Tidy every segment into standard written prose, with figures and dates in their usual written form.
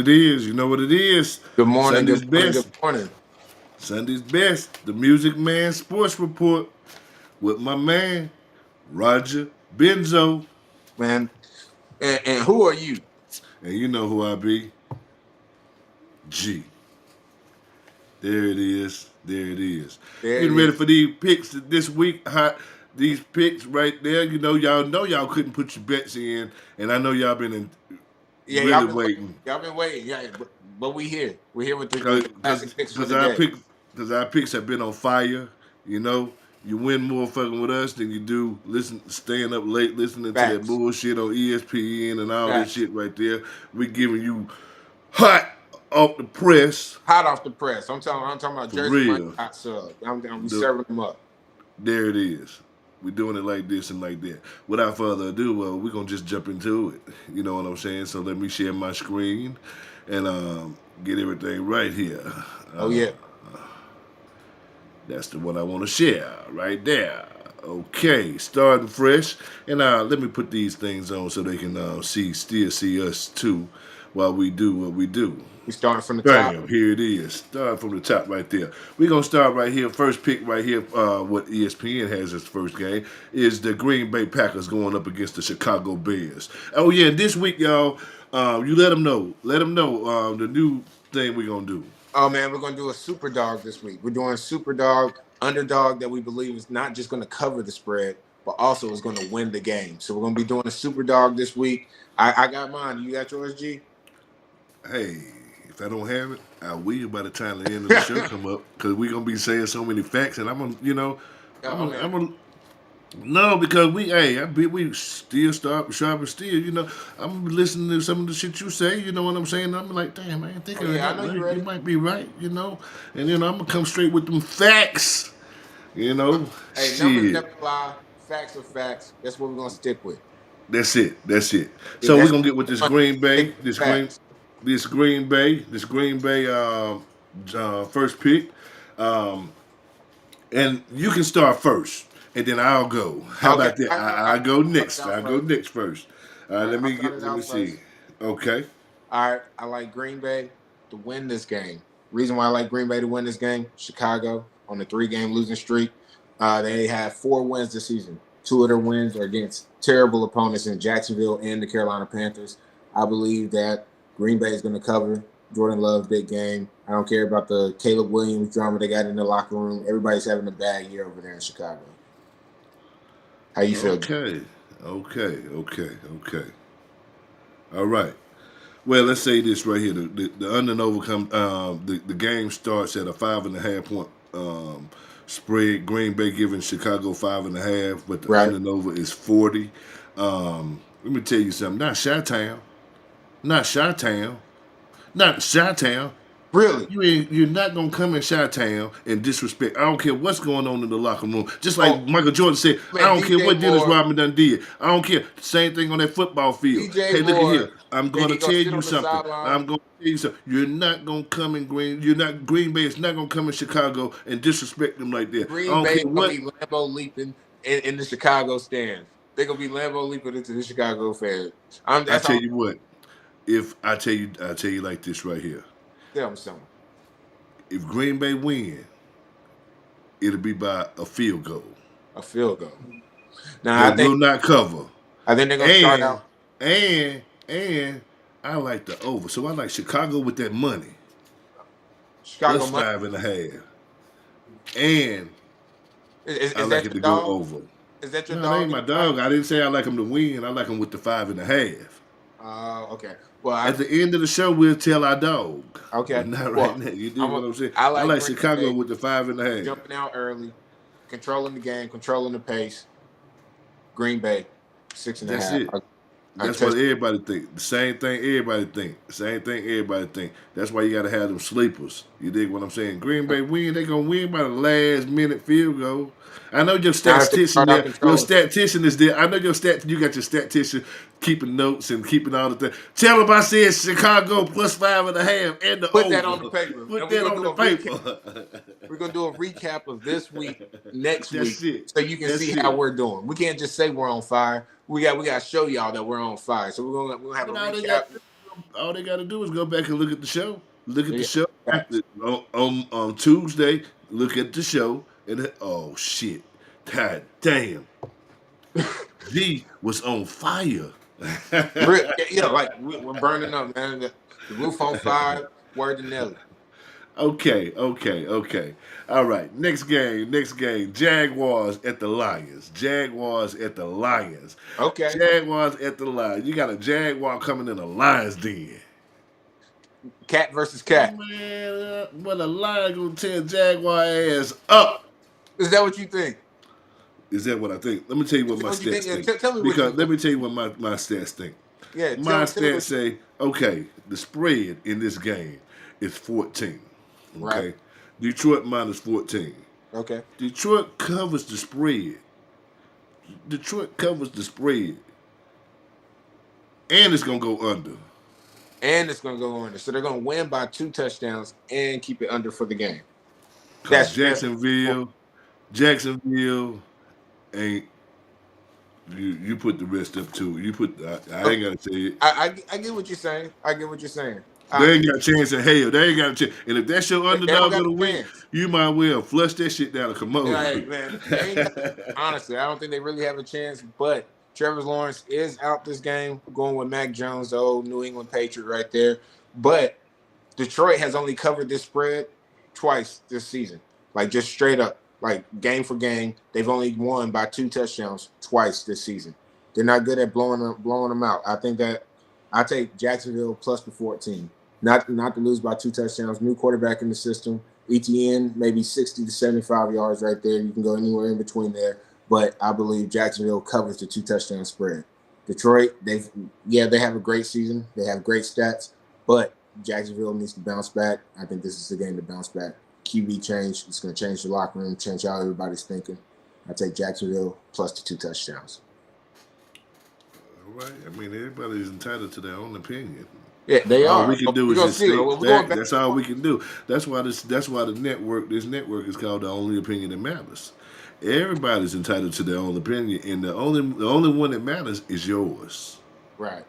it is. You know what it is. Good morning, Sunday's good morning, good best. morning. Sunday's best. The Music Man Sports Report with my man Roger Benzo, Man. And who are you? and you know who I be. G. There it is. There it is. There it Getting ready is. for these picks this week. Hot. These picks right there. Y'all couldn't put your bets in, and I know y'all been Yeah, really waiting. y'all been waiting. Yeah, but we here. We're here with the Cause, classic picks for cause the our day. picks, cause our picks have been on fire. You know, you win more fucking with us than you do staying up late listening to that Facts. bullshit on ESPN and all that Facts. shit right there. We giving you hot off the press Hot off the press. I'm talking about for Jersey Mike real. hot sub. I'm gonna be The, serving them up. there it is. We're doing it like this and like that. Without further ado, well, we're gonna just jump into it. You know what I'm saying? So let me share my screen and get everything right here. Oh Uh, yeah. That's the one I want to share right there. Okay, starting fresh, and let me put these things on so they can still see us too, while we do what we do. We starting from the top. Bam, here it is. Start from the top right there. We're gonna start right here. First pick right here. What ESPN has as first game is the Green Bay Packers going up against the Chicago Bears. Oh yeah, this week, y'all. You let them know. Let them know the new thing we're gonna do. Oh man, we're gonna do a super dog this week. We're doing super dog underdog that we believe is not just gonna cover the spread, but also is gonna win the game. So we're gonna be doing a super dog this week. I got mine. You got yours, G? Hey, if I don't have it, I will by the time the end of the show come up because we're gonna be saying so many facts, and I'm gonna, Okay. I'm gonna. No, because we still sharp and still. I'm listening to some of the shit you say. You know what I'm saying? I'm like, damn, I ain't Oh thinking of yeah, I that. know you Right? You ready. might be right. And I'm gonna come straight with them facts. Hey, numbers Shit. never lie. Facts are facts. That's what we're gonna stick with. That's it. That's it. Yeah, So we're that's gonna get with this fun. Green Stick Bay, with the facts. this Green Bay first pick. Um, and you can start first, and then I'll go. How Okay, about that? I go I'll start it next. out I go first. next first. All right, I'll start it Let me out see. first. Okay. All right, I like Green Bay to win this game. Reason why I like Green Bay to win this game: Chicago on the three-game losing streak. They have 4 wins this season. Two of their wins are against terrible opponents in Jacksonville and the Carolina Panthers. I believe that Green Bay is going to cover. Jordan Love's big game. I don't care about the Caleb Williams drama they got in the locker room. Everybody's having a bad year over there in Chicago. How you feel? Okay. Okay. Okay. Okay. All right. Well, let's say this right here. The under and over come. The game starts at a 5.5 point spread. Green Bay giving Chicago 5.5, but the Right? under and over is 40. Let me tell you something. Not Chi-Town, not Chi-Town. Really? You're not gonna come in Chi-Town and disrespect. I don't care what's going on in the locker room. Just like Oh, Michael Jordan said, I man, don't care DJ what Dennis Moore. Rodman done did. I don't care. Same thing on that football field. DJ Hey, look at here. Moore I'm said gonna he tell gonna sit you on the something. sideline. I'm gonna tell you something. You're not gonna come in Green. You're not Green Bay is not gonna come in Chicago and disrespect them like that. I Green don't Bay care is gonna what. be Lambo leaping in the Chicago stands. They're gonna be Lambo leaping into the Chicago fans. I That's tell all. you what. If I tell you like this right here. Tell them something. If Green Bay win, it'll be by a field goal. A field goal. Now They will not cover. I think they're gonna start And out and I like the over. So I like Chicago with that money. Chicago Plus money. 5.5. And I Is like that it your to go dog? over. Is that your No, they ain't dog in my the fight? dog. I didn't say I like them to win. I like them with the 5.5. Okay. Well, At the end of the show, we'll tell our dog. okay. But not right Well, now. You dig what I'm saying? I I like like Green Chicago Bay with the 5.5. jumping out early, controlling the game, controlling the pace. Green Bay, six and a That's half. it. I That's what touch. everybody think. The same thing everybody think. The same thing everybody think. That's why you gotta have them sleepers. You dig what I'm saying? Green Bay win, they gonna win by the last minute field goal. I know your Now if they statistician start out there. Your controlling. statistician is there. I know you got your statistician keeping notes and keeping all the things. Tell him I said Chicago plus 5.5 and the Put that on the over. paper, Put and we're that gonna on do the a recap. paper. We're gonna do a recap of this week, next That's week, it. so you can see That's how it. we're doing. We can't just say we're on fire. We got to show y'all that we're on fire. So we're gonna have a But all they got recap. to do All they got to do is go back and look at the show. Look at the Yeah, show facts. on Tuesday. Look at the show, and oh shit, god damn, G was on fire. Like we're burning up, man. The roof on fire. Word to Nelly. Okay, okay, okay. All right. Next game. Next game. Jaguars at the Lions. Jaguars at the Lions. Okay. Jaguars at the Lions. You got a Jaguar coming in a Lions den. Cat versus cat. Man, what a lion gonna tear Jaguar ass up. Is that what you think? Is that what I think? Let me tell you what my What you stats think? Yeah, think. tell me what you Because let think. me tell you what my stats think. Yeah, My tell me stats what you say, okay, the spread in this game is 14. right. Okay. Detroit minus 14. Okay. Detroit covers the spread. Detroit covers the spread. And it's gonna go under. And it's gonna go under. So they're gonna win by 2 touchdowns and keep it under for the game. Cause That's fair. Jacksonville ain't you put the rest up too. You put I ain't gotta say it. I get what you're saying. I get what you're saying. They ain't got a chance in hell. They ain't got a chance. And if that's your They don't underdog got of the a week, chance. you might well flush that shit down a Hey, commode. man, they ain't honestly, I don't think they really have a chance. But Trevor Lawrence is out this game, going with Mac Jones, the old New England Patriot right there. But Detroit has only covered this spread twice this season, like just straight up, like game for game. They've only won by 2 touchdowns twice this season. They're not good at blowing them out. I think that I take Jacksonville plus the 14, not to lose by 2 touchdowns. New quarterback in the system. ETN maybe 60 to 75 yards right there. You can go anywhere in between there, but I believe Jacksonville covers the 2 touchdown spread. Detroit, they have a great season. They have great stats, but Jacksonville needs to bounce back. I think this is the game to bounce back. QB change. It's going to change the locker room, change how everybody's thinking. I take Jacksonville plus the 2 touchdowns. All right. I mean, everybody's entitled to their own opinion. Yeah, they All are. we can do We're is gonna just see. state We're going fact. back. That's all we can do. That's why the network. This network is called the only opinion that matters. Everybody's entitled to their own opinion, and the only one that matters is yours. Right.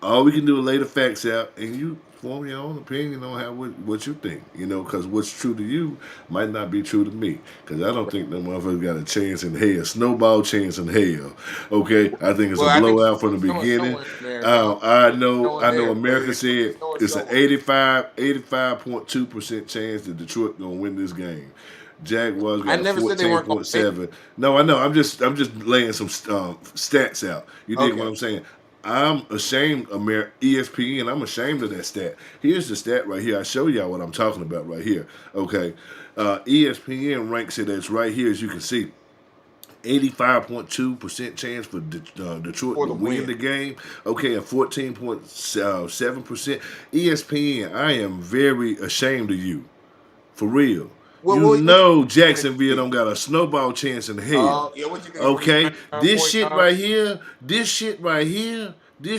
All we can do is lay the facts out, and you form your own opinion on what you think. Because what's true to you might not be true to me. Because I don't think that motherfucker got a chance in hell, snowball chance in hell. Okay, I think it's Well, a I think blowout from the someone beginning. in there, dog. I know Someone there, America but said it's an someone. 85.2% chance that Detroit gonna win this game. Jaguars I got a never said they weren't going to make it. 14.7. No, I know. I'm just laying some stats out. You dig what Okay. I'm saying? I'm ashamed of ESPN. I'm ashamed of that stat. Here's the stat right here. I show y'all what I'm talking about right here. Okay, ESPN ranks it as right here, as you can see. 85.2% chance for Detroit For to the win win. the game. Okay, and 14.7%. ESPN, I am very ashamed of you. For real. What, You what, what know you think Jacksonville don't got a snowball chance in hell. Yeah, what you think it's going to be Okay? 99 This point shit yards? right here, this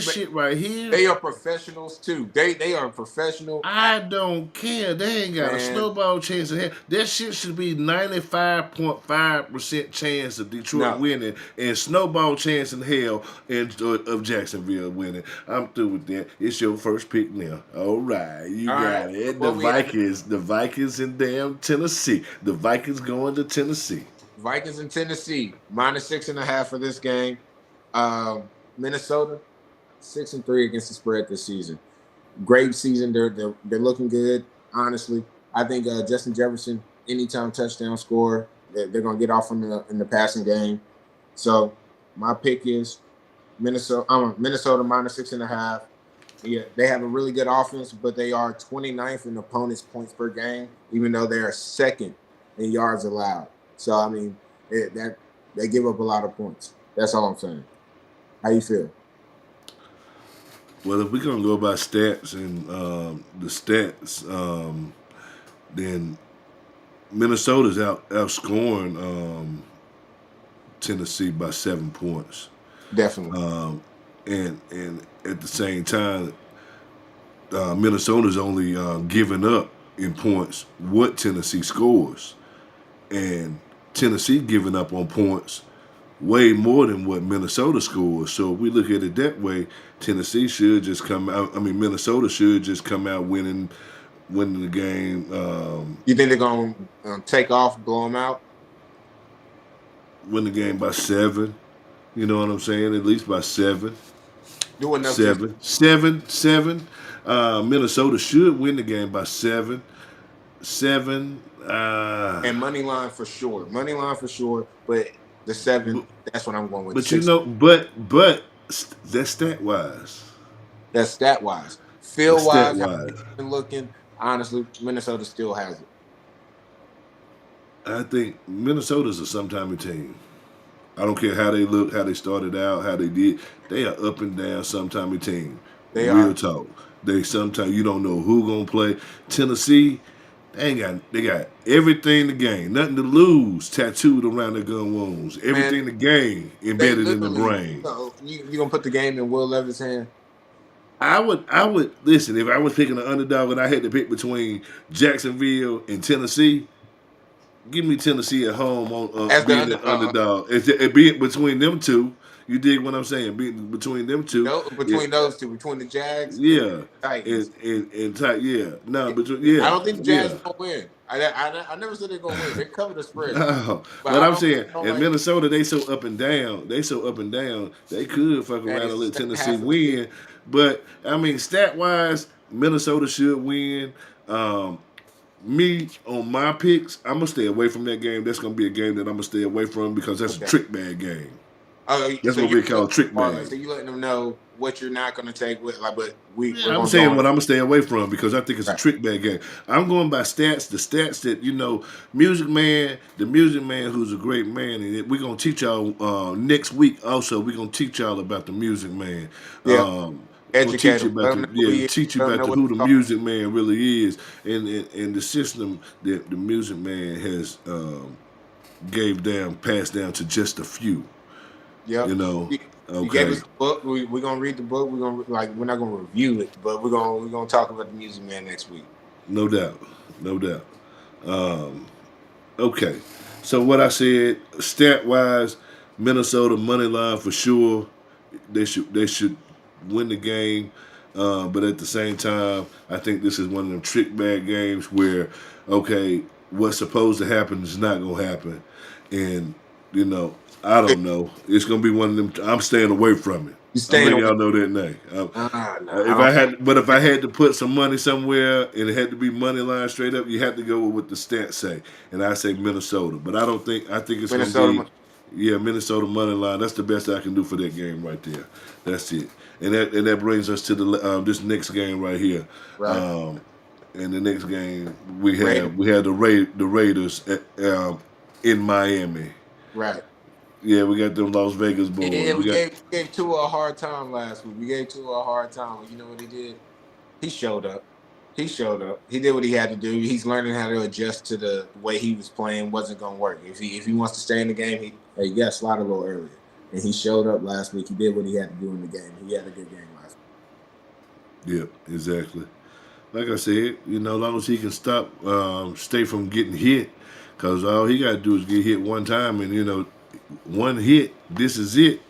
But shit right here, they are professionals too. They are professional I don't care. They ain't got a man. snowball chance in hell. That shit should be 95.5% chance of Detroit No. winning and snowball chance in hell of Jacksonville winning. I'm through with that. It's your first pick now. All right, you All right. got it. What we have The Vikings in damn Tennessee. The Vikings going to Tennessee. Vikings in Tennessee, -6.5 for this game. Minnesota, 6-3 against the spread this season. Great season. They're looking good. Honestly, I think Justin Jefferson, anytime touchdown score, they're gonna get off in the passing game. So my pick is Minnesota. Minnesota -6.5. Yeah, they have a really good offense, but they are 29th in opponents' points per game, even though they are second in yards allowed. So I mean, that they give up a lot of points. That's all I'm saying. How you feel? Well, if we're gonna go by stats and the stats, then Minnesota's outscoring Tennessee by 7 points. Definitely. And at the same time, Minnesota's only giving up in points what Tennessee scores, and Tennessee giving up on points way more than what Minnesota scores. So if we look at it that way, Tennessee should just come out. I mean, Minnesota should just come out winning the game. You think they're gonna take off, blow them out? Win the game by 7. You know what I'm saying? At least by 7. Do enough to 7. Minnesota should win the game by 7. 7. and money line for sure. Money line for sure. But the 7, that's what I'm going with. But you 6. know, but that's stat wise. That's stat wise. That's Feel stat wise, how wise. it's been looking. Honestly, Minnesota still has it. I think Minnesota's a sometime team. I don't care how they look, how they started out, how they did. They are up and down sometime team. They Real are. talk. They sometimes you don't know who gonna play. Tennessee, they got everything to gain, nothing to lose, tattooed around their gun wounds. Man, Everything to gain they embedded in the literally. brain. You gonna put the game in Will Levis' hand? I would listen if I was picking an underdog and I had to pick between Jacksonville and Tennessee. Give me Tennessee at home on As the being the underdog. It being between them two. You dig what I'm saying? Being between them two. no, between those two, between the Jags and Yeah, the Titans. and tight. Yeah, no, but I yeah, don't think the Jags yeah. are gonna win. I never said they're gonna win. They covered the spread, No, but but I I'm don't. saying I don't in like Minnesota they so up and down. They so up and down. They could fuck that. around and It's let the second Tennessee half of the season. win. But I mean, stat wise, Minnesota should win. Um, Me on my picks, I'm gonna stay away from that game. That's gonna be a game that I'm gonna stay away from because that's a Okay. trick bag game. Oh, That's so what you're we call trick parlay. bag. So you letting them know what you're not gonna take with, like, but we're Yeah, I'm gonna go saying on. what I'm gonna stay away from because I think it's a Right. trick bag game. I'm going by stats, the stats that Music Man, the Music Man, who's a great man, and we're gonna teach y'all next week. Also, we're gonna teach y'all about the Music Man. Yeah. Um, gonna Educate teach you them. about Let them know who yeah, he is. teach you Let them about know what who he's the talking. Music Man really is, and the system that the Music Man has gave down, passed down to just a few. You Yep. know, You gave okay, us a book. We're gonna read the book. We're not gonna review it, but we're gonna talk about the Music Man next week. no doubt, no doubt. Um, Okay. So what I said, stat wise, Minnesota money line for sure. They should win the game. But at the same time, I think this is one of them trick bag games where, okay, what's supposed to happen is not gonna happen, and you know I don't know. It's gonna be one of them. I'm staying away from it. You I'm staying letting away? y'all know that now. No, I If don't. I had, but if I had to put some money somewhere and it had to be money line straight up, you had to go with what the stats say, and I say Minnesota. But I don't think I think it's gonna be, Minnesota. yeah, Minnesota money line. That's the best I can do for that game right there. That's it, and that brings us to the this next game right here. Right. Um, in the next game Raiders. we have the Raiders in Miami. Right. Yeah, we got them Las Vegas boys. Yeah, We got we gave Tua a hard time last week. We gave Tua a hard time. You know what he did? He showed up. He showed up. He did what he had to do. He's learning how to adjust to the way he was playing. Wasn't gonna work. If he wants to stay in the game, he got slotted a little earlier. And he showed up last week. He did what he had to do in the game. He had a good game last yeah, exactly. Like I said, as long as he can stop, stay from getting hit, because all he got to do is get hit one time, and one hit, this is it.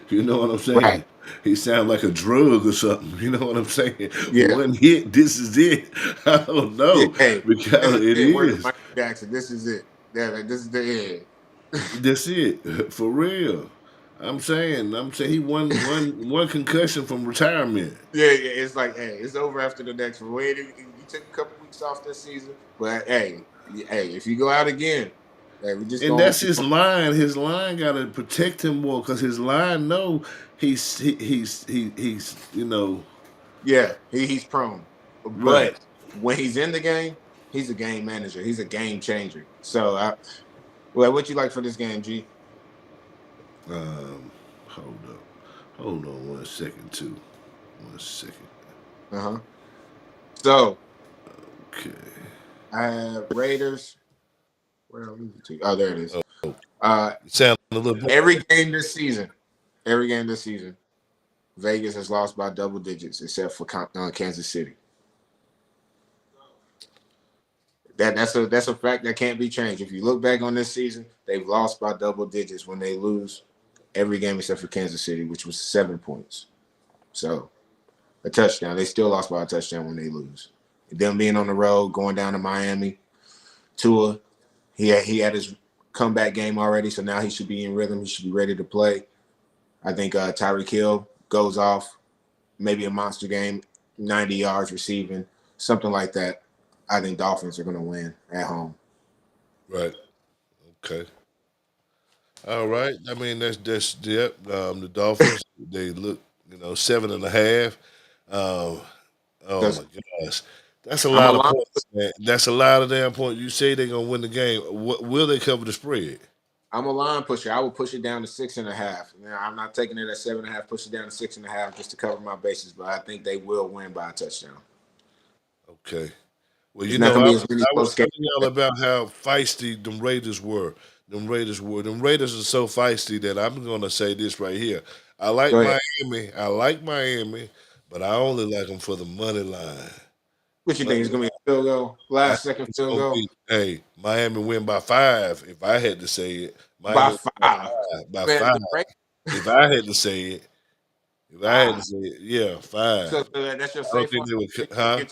You know what I'm week. Right. saying? He sound like a drug or something. You know what I'm saying? Yeah. One hit, this is it. I don't Yeah. know Hey, this because is it it. Word of is. Michael Jackson. This is it. Yeah, like, this is the That's it for real. I'm saying he one concussion from retirement. yeah, it's like, hey, it's over after the next one. Wait, you took a couple weeks off this season, but hey, if you go out again, hey, we just And gonna that's his line. His line got to protect him more because his line know he's yeah, he's prone, right. but when he's in the game, he's a game manager. He's a game changer. So, well, what you like for this game, G? Um, hold up, hold on 1 second too. 1 second. Uh-huh. So Okay. I have Raiders. Where are we? Oh, there it is. Oh, Uh, sound a little bit. every game this season, Vegas has lost by double digits except for Kansas City. That's a fact that can't be changed. If you look back on this season, they've lost by double digits when they lose every game except for Kansas City, which was 7 points. So a touchdown. They still lost by a touchdown when they lose. Them being on the road, going down to Miami, Tua, he had his comeback game already, so now he should be in rhythm. He should be ready to play. I think Tyreek Hill goes off, maybe a monster game, 90 yards receiving, something like that. I think Dolphins are going to win at home. Right. Okay. All right. I mean, that's yep. The Dolphins they look 7.5. Um, oh Because my gosh, that's a I'm a lot of line, points, man. That's a lot of damn points. You say they're gonna win the game. What will they cover the spread? I'm a line pusher. I would push it down to 6.5. Now I'm not taking it at 7.5. Push it down to 6.5 just to cover my bases. But I think they will win by a touchdown. Okay. Well, It's not going to be as many I was close games. telling y'all about how feisty them Raiders were. Them Raiders are so feisty that I'm gonna say this right here. I like Go ahead. Miami. I like Miami, but I only like them for the money line. What you think? Money It's going to line. be a field goal? I Last think second it's field gonna goal? be Miami win by 5. If I had to say it, By Miami win by 5. 5. By Man, 5. the Raiders, If I had to say it, if I had to 5. say it, yeah, So 5. that's your I don't safe think one? they would, huh?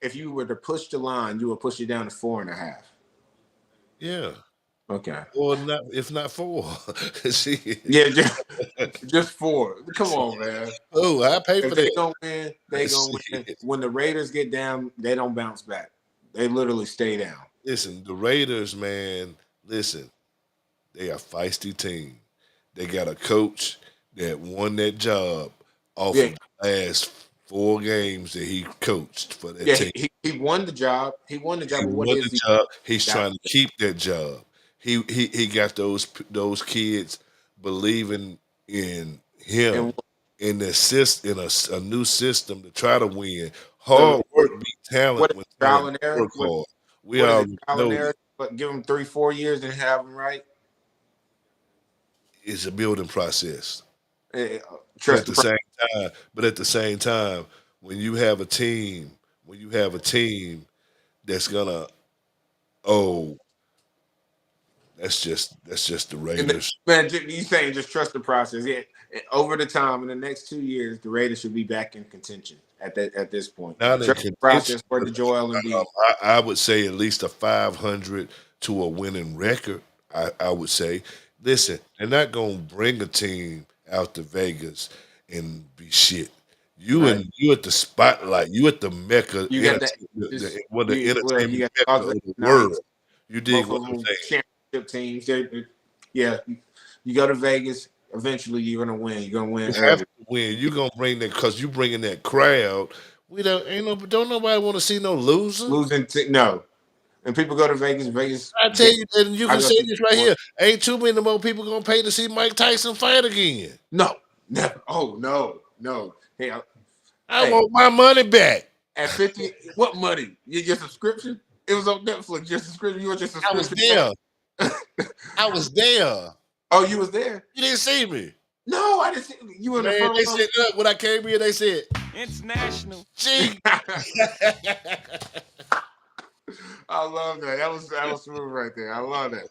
If you were to push the line, you would push it down to 4.5. Yeah, Okay. or not if not 4. See, Yeah, just 4. Come on, man. oh, I pay If for they that. gonna win, they gonna win. See, When the Raiders get down, they don't bounce back. They literally stay down. listen, the Raiders, man. Listen, they are a feisty team. They got a coach that won that job off Yeah, of the last 4 games that he coached for that yeah. team. He won the job. He won the He job. But what won is the he job. He's got? trying to keep that job. He got those kids believing in And him in a new system to try to win. so Hard work beat what talent is when trial talent and error? work hard. We What is it? already Trial and know error. that. But give them 3-4 years and have them right. It's a building process. Eh, But Trust at the the process. same time, when you have a team, that's gonna oh, that's just the And Raiders. man, you saying just trust the process? Yeah. Over the time, in the next 2 years, the Raiders should be back in contention at this point. Not in Trust the contention, process for but the Joel Embiid. I would say at least a 500 to a winning record. I would say. Listen, they're not gonna bring a team out to Vegas and be shit. Right. You at the spotlight. You at the mecca, You got that. the You entertainment got mecca Las of Vegas the world. Knights, You dig both what of I'm them saying? championship teams. Yeah, you go to Vegas. Eventually, you're gonna win. You're gonna win You have early. to win. You gonna bring that because you bringing that crowd. We don't nobody want to see no loser. No, and people go to Vegas. Vegas. I tell you, and you I can go say to this right one. here. Ain't too many more people gonna pay to see Mike Tyson fight again. No, never. Oh no, no. Hey, I hey. want my money back. At 50, what money? Your subscription? It was on Netflix. Your subscription. You want your I was subscription there. back? I was there. Oh, you was there? You didn't see me. No, I didn't see you in the Man, front they row. said, look, when I came here, they said, International. gee. I love that. That was smooth right there. I love that.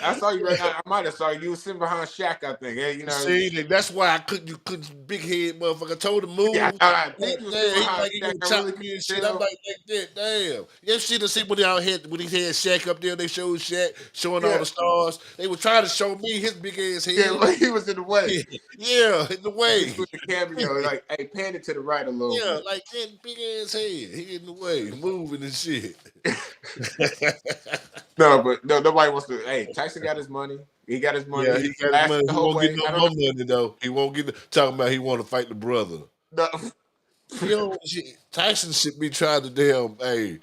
I saw you right now. I might have saw you. You was sitting behind Shaq, I think. Hey, See, that's why you couldn't big head motherfucker told him yeah, move. I Like, think you was sitting damn, he behind like he Shaq. gonna I chop really me and couldn't shit. I'm tell. like that, damn. You ever see the scene when they out here when he had Shaq up there, they showed Shaq showing all Yeah, the stars. They were trying to show me his big ass yeah, head. but he was in the way. Yeah, in the He way. was the cameo. Like, hey, pan it to the right a little Yeah, bit. like that big ass head. He in the way, moving and shit. No, but no, nobody wants to. Hey, Tyson got his money. He got his money. Yeah, He he got his lasted money. the He whole won't get way. no I don't more money though. He won't get talking about he want to fight the brother. know. Yo, Tyson should be trying to damn Hey,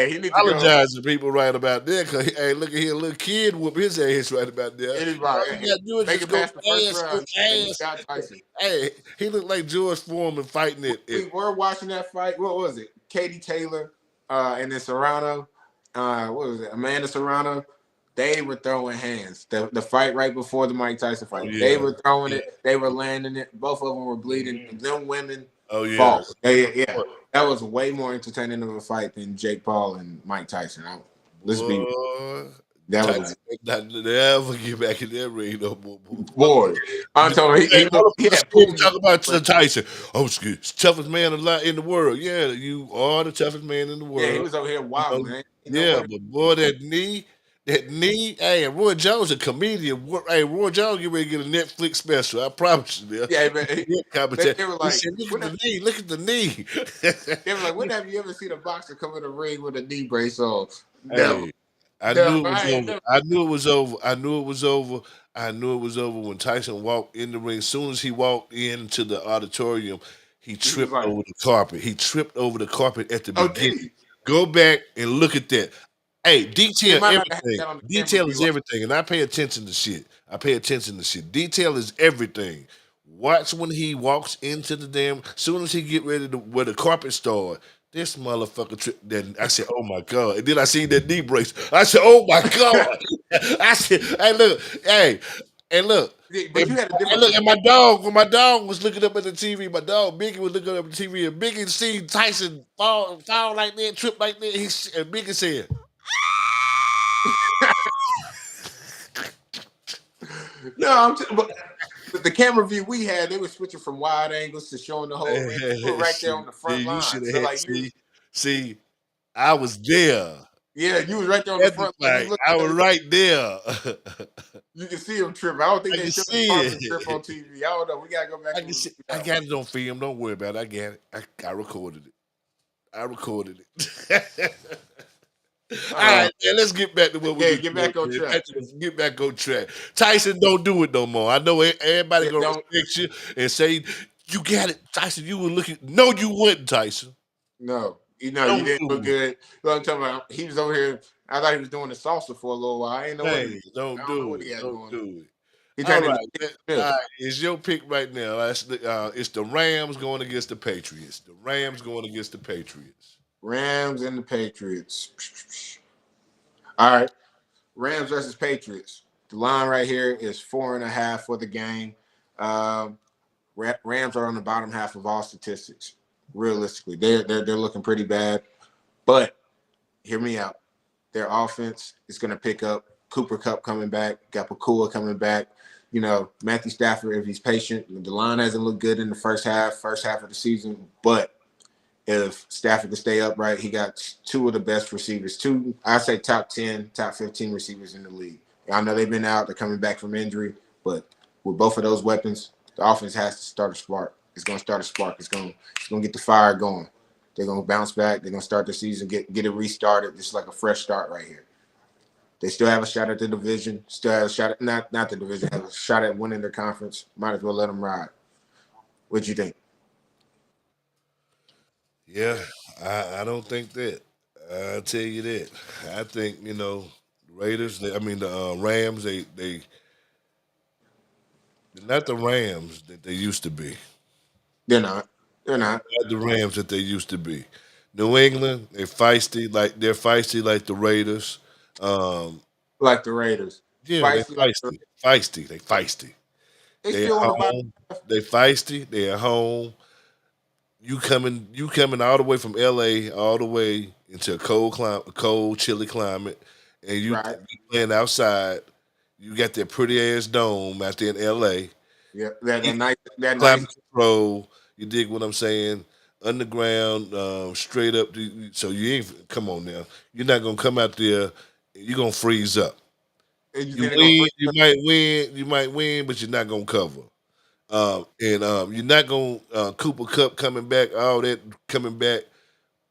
he need to go. apologize to people right about that. Cause hey, look at here, a little kid whoop his ass right about there. Anybody All you gotta do is make just it go past the first go round, and you ass. got Tyson. Hey, he looked like George Foreman fighting it. We were watching that fight. What was it? Katie Taylor and then Serrano. What was it? Amanda Serrano. They were throwing hands. The fight right before the Mike Tyson Oh fight. They yeah, were throwing yeah. it. They were landing it. Both of them were bleeding. Them women Oh yeah. fought. Yeah, yeah. That was way more entertaining of a fight than Jake Paul and Mike Tyson. Let's be Boy, that was Tyson not never get back in that ring no more. Boy. boy. I'm telling you, Hey, all the he people had scared to pulled me. talk about Tyson. Oh, scared. Toughest man alive in the world. Yeah, you are the toughest man in the Yeah, he world. was over here You know, wobbling. Ain't no yeah, way. but boy, that knee. Hey, Roy Jones a comedian. Hey, Roy Jones get ready to get a Netflix special. I promise you, man. Yeah, man. They were He like, said, "Look at the knee. Look at the knee." they were like, when have you ever seen a boxer come in the ring with a knee brace on? Never. Hey, I knew Never. it was I ain't over. never. I knew it was over. I knew it was over. I knew it was over when Tyson walked in the ring. As soon as he walked into the auditorium, he He was tripped like, over the carpet. He tripped over the carpet at the oh, did beginning. he? Go back and look at that. Hey, They detail might not have had everything. that on the camera Detail view. is everything, and I pay attention to shit. I pay attention to shit. Detail is everything. Watch when he walks into the damn. Soon as he get ready to where the carpet start, this motherfucker trip. Then I said, "Oh my god!" And then I seen that knee brace. I said, "Oh my god!" I said, "Hey, look, hey, and look." But you had a And different look, and my perspective. dog, when my dog was looking up at the TV, my dog Biggie was looking up at the TV, and Biggie seen Tyson fall like that, trip like that. And Biggie said, No, but the camera view we had, they were switching from wide angles to showing the whole ring. You were right there "See, on the front you line. should have So had like you, see, I was there yeah, you was right there on the at the front line. You fight. look I at was him, right there. you can see him trip. I don't think I they can showed the see carpet trip on it. TV. I don't know. We gotta go back I and can see. look it I up. got it on film. Don't worry about it. I got it. I recorded it. I recorded it. All Uh, right, man, let's get back to what we yeah, were get doing, back on man. track. Get back on track. Tyson, don't do it no more. I know everybody Yeah, gonna don't respect you and say you got it, Tyson. You were looking. No, you wouldn't, Tyson. no. You know, you Don't didn't look do it. good. You know what I'm talking about? He was over here. I thought he was doing the salsa for a little while. I ain't know what he Hey, was. I don't don't know do what it. he had Don't going on. do it. He All turned right, into man. Steve All Smith. right. It's your pick right now. It's the Rams going against the Patriots. The Rams going against the Patriots. Rams and the Patriots. All right. Rams versus Patriots. The line right here is 4.5 for the game. Um, Rams are on the bottom half of all statistics. Realistically, they're looking pretty bad. But hear me out. Their offense is going to pick up. Cooper Cup coming back. Got Pakua coming back. You know, Matthew Stafford, if he's patient. The line hasn't looked good in the first half of the season. But if Stafford can stay upright, he got two of the best receivers. Two, I say top 10, top 15 receivers in the league. I know they've been out. They're coming back from injury. But with both of those weapons, the offense has to start a spark. It's going to start a spark. It's going to get the fire going. They're going to bounce back. They're going to start the season, get it restarted, just like a fresh start right here. They still have a shot at the division. Still have a shot at not the division. Have a shot at winning their conference. Might as well let them ride. What you think? Yeah, I don't think that. I'll tell you that. I think Raiders. The Rams. They're not the Rams that they used to be. They're not. They're not Not the Rams that they used to be. New England. They're feisty like the Raiders. Um, like the Raiders. yeah, they Feisty like the feisty. Feisty. They feisty. They They at still on the bottom. home. They feisty. They at home. You coming all the way from LA all the way into a cold, chilly climate, and you Right. playing outside. You got that pretty ass dome out there in LA. Yeah. That nice. Climate control. You dig what I'm saying? Underground, straight up. So you ain't come on now. You're not gonna come out there. You're gonna freeze up. And you You think they're gonna win. freeze You up? might win. You might win, but you're not gonna cover. And you're not gonna Cooper Cup coming back. All that coming back.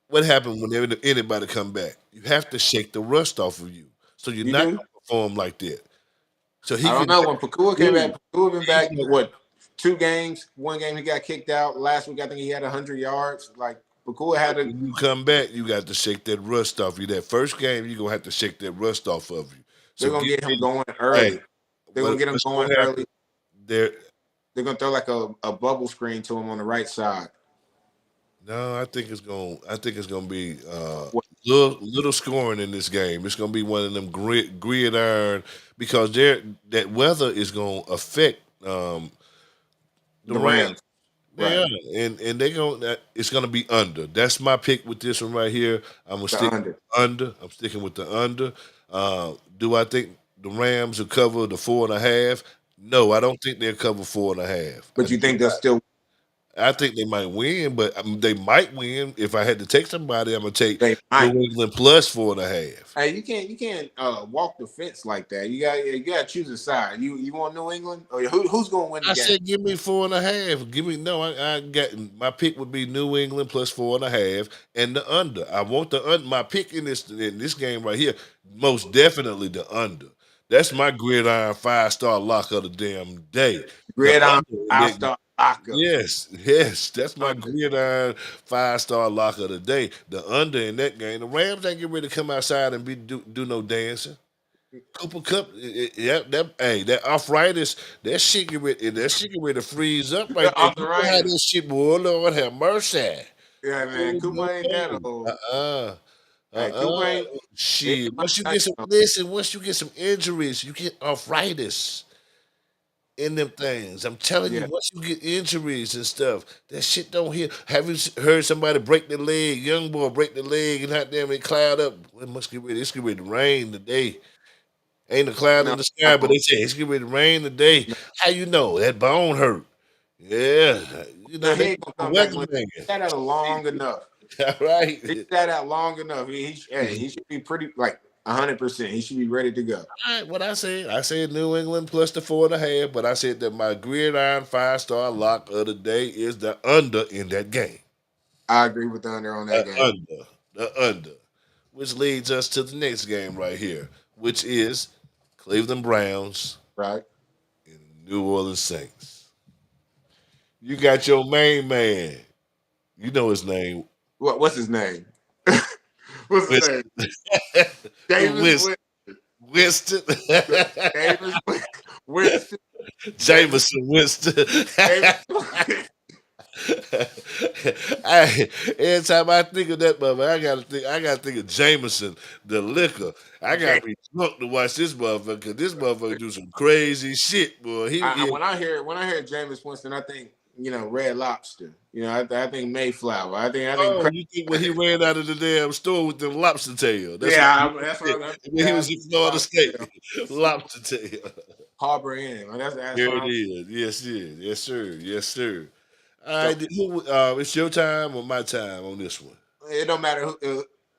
What happened whenever anybody come back? You have to shake the rust off of you. So you're You not do? gonna perform like that. So he I don't can know. When Pakua came dude, back, Pakua been he's back what 2 games? One game he got kicked out. Last week I think he had 100 yards. Like Pakua had a when you come back, you got to shake that rust off you. That first game, you're gonna have to shake that rust off of you. they're So gonna get get him ready. going Hey, early. They're gonna get him what's going gonna early. happen? There They're gonna throw like a bubble screen to him on the right side. no, I think it's gonna be What little scoring in this game. It's gonna be one of them gridiron because that weather is gonna affect the the Rams. Rams? They Right. are, and they going it's gonna be under. That's my pick with this one right here. I'm gonna The stick under. under. I'm sticking with the under. Do I think the Rams will cover the 4.5? No, I don't think they'll cover 4.5. I But you do think they'll not. still I think they might win, but they might win. If I had to take somebody, I'm gonna take they New might. England plus 4.5. Hey, you can't walk the fence like that. You got to choose a side. You want New England or who's going to win the I game? said, give me 4.5. Give me no. I got my pick would be New England plus 4.5 and the under. I want the under. My pick in this game right here, most definitely the under. That's my gridiron 5-star lock of the damn day. The Gridiron under. five star locker Yes, yes, that's my under. gridiron 5-star lock of the day. The under in that game. The Rams ain't get ready to come outside and do no dancing. Cooper Cup, yeah, that arthritis, that shit get ready to freeze up right The there. You know how arthritis. that shit, boy, Lord have mercy. Yeah, man. Oh, Cooper ain't that no. old. Uh-uh. Hey, Cooper Uh-uh. ain't. He ain't Shit. Mike Once you get some Tyson. listen, once you get some injuries, you get arthritis in them things. I'm telling you, Yeah. once you get injuries and stuff, that shit don't heal. Have you heard somebody break their leg, young boy break their leg and hot damn it cloud up? It must get ready. It's get ready to rain today. Ain't a cloud in No. the sky, but No. they say it's getting ready to rain today. No. How you know that bone hurt? Yeah, you know No, he they ain't gonna the come back when weatherman. he sat out long enough. All right. He sat out long enough. Hey, he should be pretty like 100%. He should be ready to go. All right, what I said New England plus the 4.5, but I said that my gridiron 5-star lock of the day is the under in that game. I agree with the under on that The game. under, the under, which leads us to the next game right here, which is Cleveland Browns Right? and New Orleans Saints. You got your main man. You know his name. What's his name? What's his name? Winston. Davis Winston. Winston. Winston. Davis Winston. Davis Jameson Winston. Davis. I, every time I think of that mother, I gotta think of Jameson, the liquor. I Jay. gotta be drunk to watch this motherfucker, cause this motherfucker do some crazy shit, boy. When I hear Jameis Winston, I think Red Lobster. I think Mayflower. I think Oh, you think when he ran out of the damn store with the lobster tail? That's what yeah. That's what I'm. when he Yeah, was in Florida State. lobster, Lobster tail. Harbor Inn. That's Here what it I'm. is. Yes, it is. Yes, sir. Yes, sir. All So right, it's your time or my time on this one? it don't matter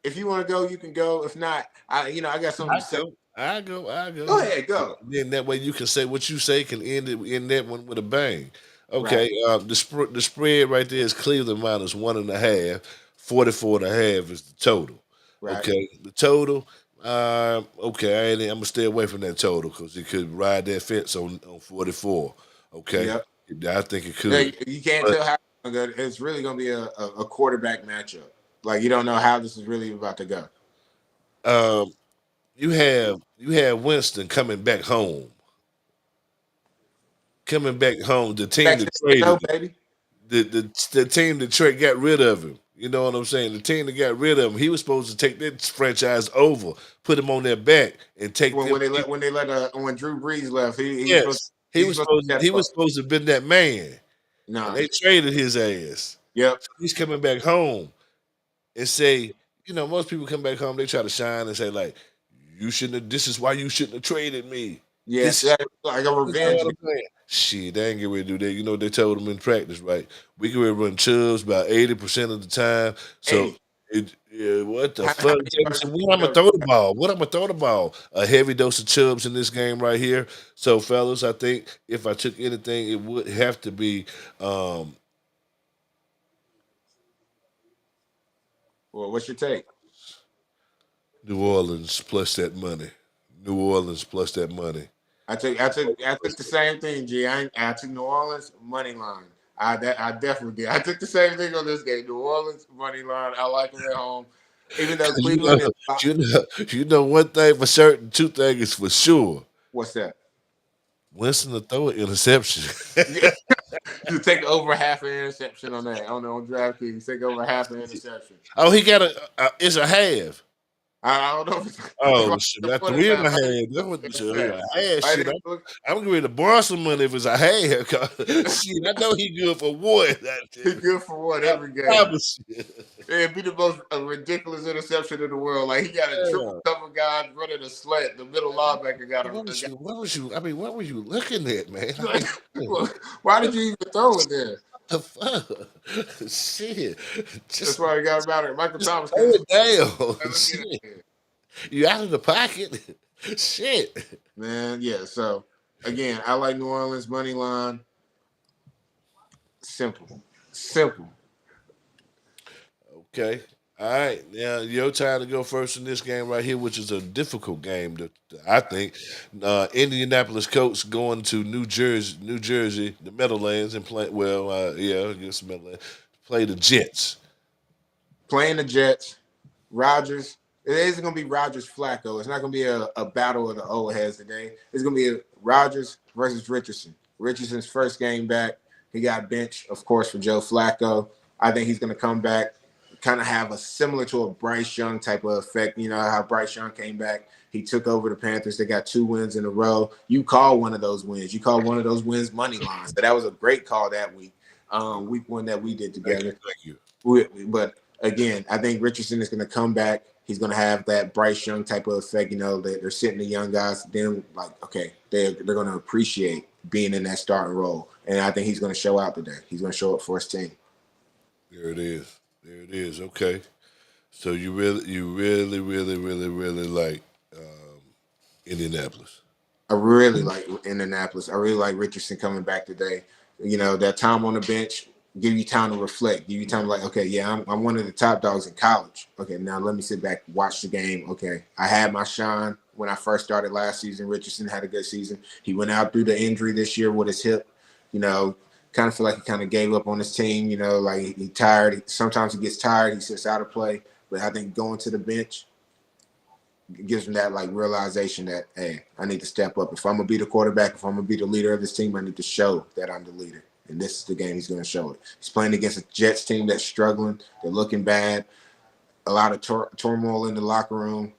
if you want to go, you can go. If not, I got something I to say. go. I go. I Go go. ahead, go. Then that way you can say what you say can end that one with a bang. Right, Okay. The spread right there is Cleveland minus 1.5. 44.5 is the total. right. Okay. The total. Okay. I'm gonna stay away from that total because it could ride that fence on 44. Okay. Yep. I think it Yeah, could. you can't But tell how it's really going to be a quarterback matchup. Like you don't know how this is really about to go. um, you have Winston coming back home. The team Back that to no, traded him. baby. The team that got rid of him. You know what I'm saying? The team that got rid of him, he was supposed to take that franchise over, put him on their back, and take When them. when they let when they let when Drew Brees left, he was supposed Yes, he he's was supposed to supposed step he was up. supposed to have been that man, and Nah. they traded his ass. Yep. So he's coming back home and say, most people come back home, they try to shine and say like, you shouldn't have. This is why you shouldn't have traded me. Yeah. This is That's like a You know revenge what game. I'm saying? Shit, they ain't get ready to do that. You know what they told them in practice, right? We can ready to run chubs about 80% of the time. So 80. what the How fuck, many yards Jameson? What I'm gonna cover? throw the ball? What I'm gonna throw the ball? A heavy dose of chubs in this game right here. So, fellas, I think if I took anything, it would have to be um, Well, what's your take? New Orleans plus that money. New Orleans plus that money. I took the same thing, G. I took New Orleans money line. I definitely did. I took the same thing on this game. New Orleans money line. I like them at home, even though You know, Cleveland is. one thing for certain, two things for sure. What's that? Winston to throw an interception. You take over half an interception on that on DraftKings. Take over half an interception. Oh, he got it's a half. I don't know if it's Oh like shit, the that 4.5. 3.5. That's what you said. Yeah. A half Like, shit. I'm going to borrow some money if it's a half. 'Cause shit, I know he good for one. he good for one I every game. promise you. It'd be the most ridiculous interception in the world. Like he got a triple Yeah. cover guy running a slant. The middle linebacker got What a was guy. you? What was you? I mean, what were you looking at, man? I Like, mean, why did you even throw it there? the fuck? Shit. That's Just, why it got about it. Michael just Thomas throw couldn't. it down. Look at Shit. it, You out of the pocket. Shit. man. Yeah. So again, I like New Orleans money line. Simple, simple. Okay. All right. Now your time to go first in this game right here, which is a difficult game. I think Indianapolis Colts going to New Jersey, the Meadowlands, and play. Well, yeah, I guess Meadowlands. Play the Jets. Playing the Jets. Rodgers. It isn't going to be Rodgers Flacco. It's not going to be a battle of the old heads today. It's going to be a Rodgers versus Richardson. Richardson's first game back. He got benched, of course, for Joe Flacco. I think he's going to come back, kind of have a similar to a Bryce Young type of effect. You know how Bryce Young came back. He took over the Panthers. They got 2 wins in a row. You call one of those wins. You call one of those wins money line. So that was a great call that week. Week 1 that we did together. Thank you. But again, I think Richardson is going to come back. He's going to have that Bryce Young type of effect. You know, they're sitting the young guys. Then, like, okay, they're going to appreciate being in that starting role. And I think he's going to show out today. He's going to show up for his team. There it is. There it is. Okay. So you really like Indianapolis. I really like Indianapolis. I really like Richardson coming back today. You know, that time on the bench, give you time to reflect. Give you time to like, okay, yeah, I'm one of the top dogs in college. Okay, now let me sit back, watch the game. Okay, I had my shine when I first started last season. Richardson had a good season. He went out through the injury this year with his hip. You know, kind of feel like he kind of gave up on his team. You know, like he tired. Sometimes he gets tired. He sits out of play. But I think going to the bench gives him that like realization that, hey, I need to step up. If I'm gonna be the quarterback, if I'm gonna be the leader of this team, I need to show that I'm the leader. And this is the game he's gonna show it. He's playing against a Jets team that's struggling. They're looking bad. A lot of turmoil in the locker room.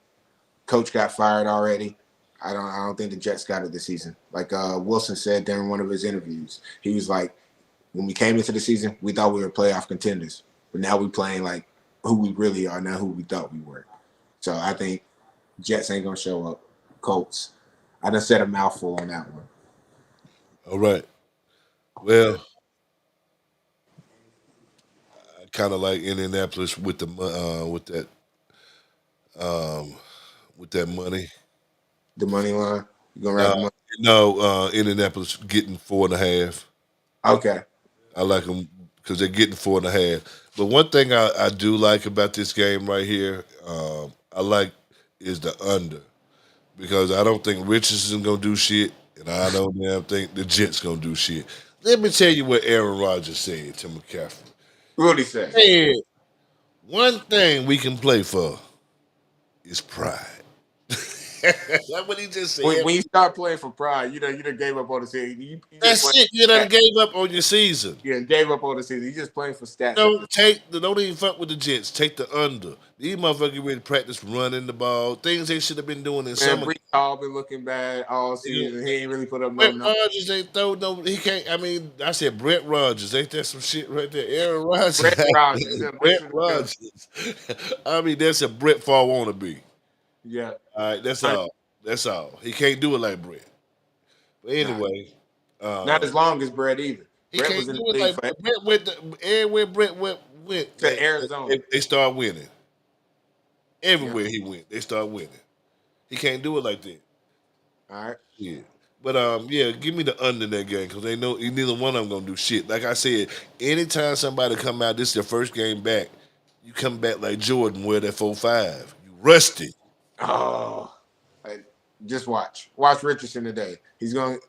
Coach got fired already. I don't think the Jets got it this season. Like Wilson said during one of his interviews, he was like, when we came into the season, we thought we were playoff contenders, but now we're playing like who we really are, not who we thought we were. So I think Jets ain't gonna show up. Colts. I done said a mouthful on that one. All right. Well, I kind of like Indianapolis with the um with that money. The money line. You gonna ride Uh, the money? no, Indianapolis getting 4.5. Okay. I like them because they're getting 4.5. But one thing I do like about this game right here, I like is the under because I don't think Richardson gonna do shit, and I don't damn think the Jets gonna do shit. Let me tell you what Aaron Rodgers said to McCaffrey. What he say? Hey, one thing we can play for is pride. That's what he just When, said. when you start playing for pride, you done gave up on the season. You just That's playing it. You for done stats. gave up on your season. Yeah, gave up on the season. You just playing for stats. Don't even fuck with the Jets. Take the under. These motherfuckers ready to practice running the ball. Things they should have been doing in Man, summer. Brees Hall been looking bad all season. He ain't really put up no Brett numbers. Rogers ain't throw no. He can't. I mean, I said Brett Rogers. Ain't that some shit right there? Aaron Rodgers. Brett Rogers. Yeah, Brett Mason Rudolph. Rogers. I mean, that's a Brett Favre wannabe. Yeah. All right, that's Not, all. That's all. He can't do it like Brett. But nah, anyway, not um, as long as Brett either. he Brett can't was in do the it league like for Brett went. Everywhere Brett went, to Arizona. they start winning. Yeah. Everywhere he went, they start winning. He can't do it like that. All right. Yeah. But yeah, give me the under in that game because they know neither one of them gonna do shit. Like I said, anytime somebody come out, this is their first game back. You come back like Jordan, wear that 4.5. You rusty. Oh, like, just watch. Watch Richardson today. He's gonna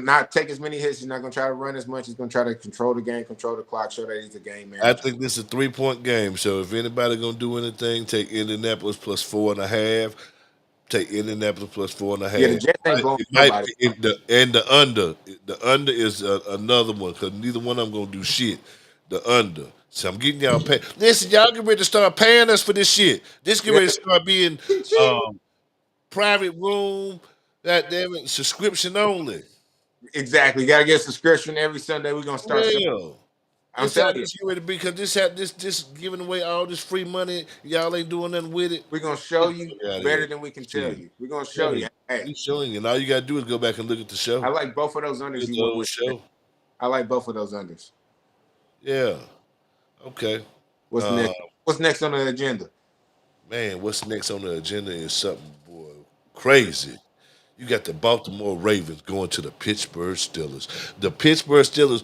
not take as many hits. He's not gonna try to run as much. He's gonna try to control the game, control the clock, show that he's a game I manager. think this is a 3-point game. So if anybody gonna do anything, take Indianapolis plus 4.5. Take Indianapolis plus four and a half. Yeah, the Jets ain't blowing It might nobody. be the under. The under is another one because neither one of them gonna do shit. The under. So I'm getting y'all paid. Listen, y'all get ready to start paying us for this shit. This get Yeah. ready to start being private room, that damn it, subscription only. Exactly. You gotta get a subscription every Sunday. We're gonna start showing. Yeah. I'm This how telling you, this get ready to be because this giving away all this free money. Y'all ain't doing nothing with it. we're gonna show Get the you fuck out of here. better than we can tell Shit. you. We're gonna show Yeah. you. Hey, We showing you. And all you gotta do is go back and look at the show. I like both of those unders Look at you the went old with. show. I like both of those unders. Yeah. Okay. What's Uh, next? What's next on the agenda? man, what's next on the agenda is something, boy, crazy. You got the Baltimore Ravens going to the Pittsburgh Steelers. The Pittsburgh overachieving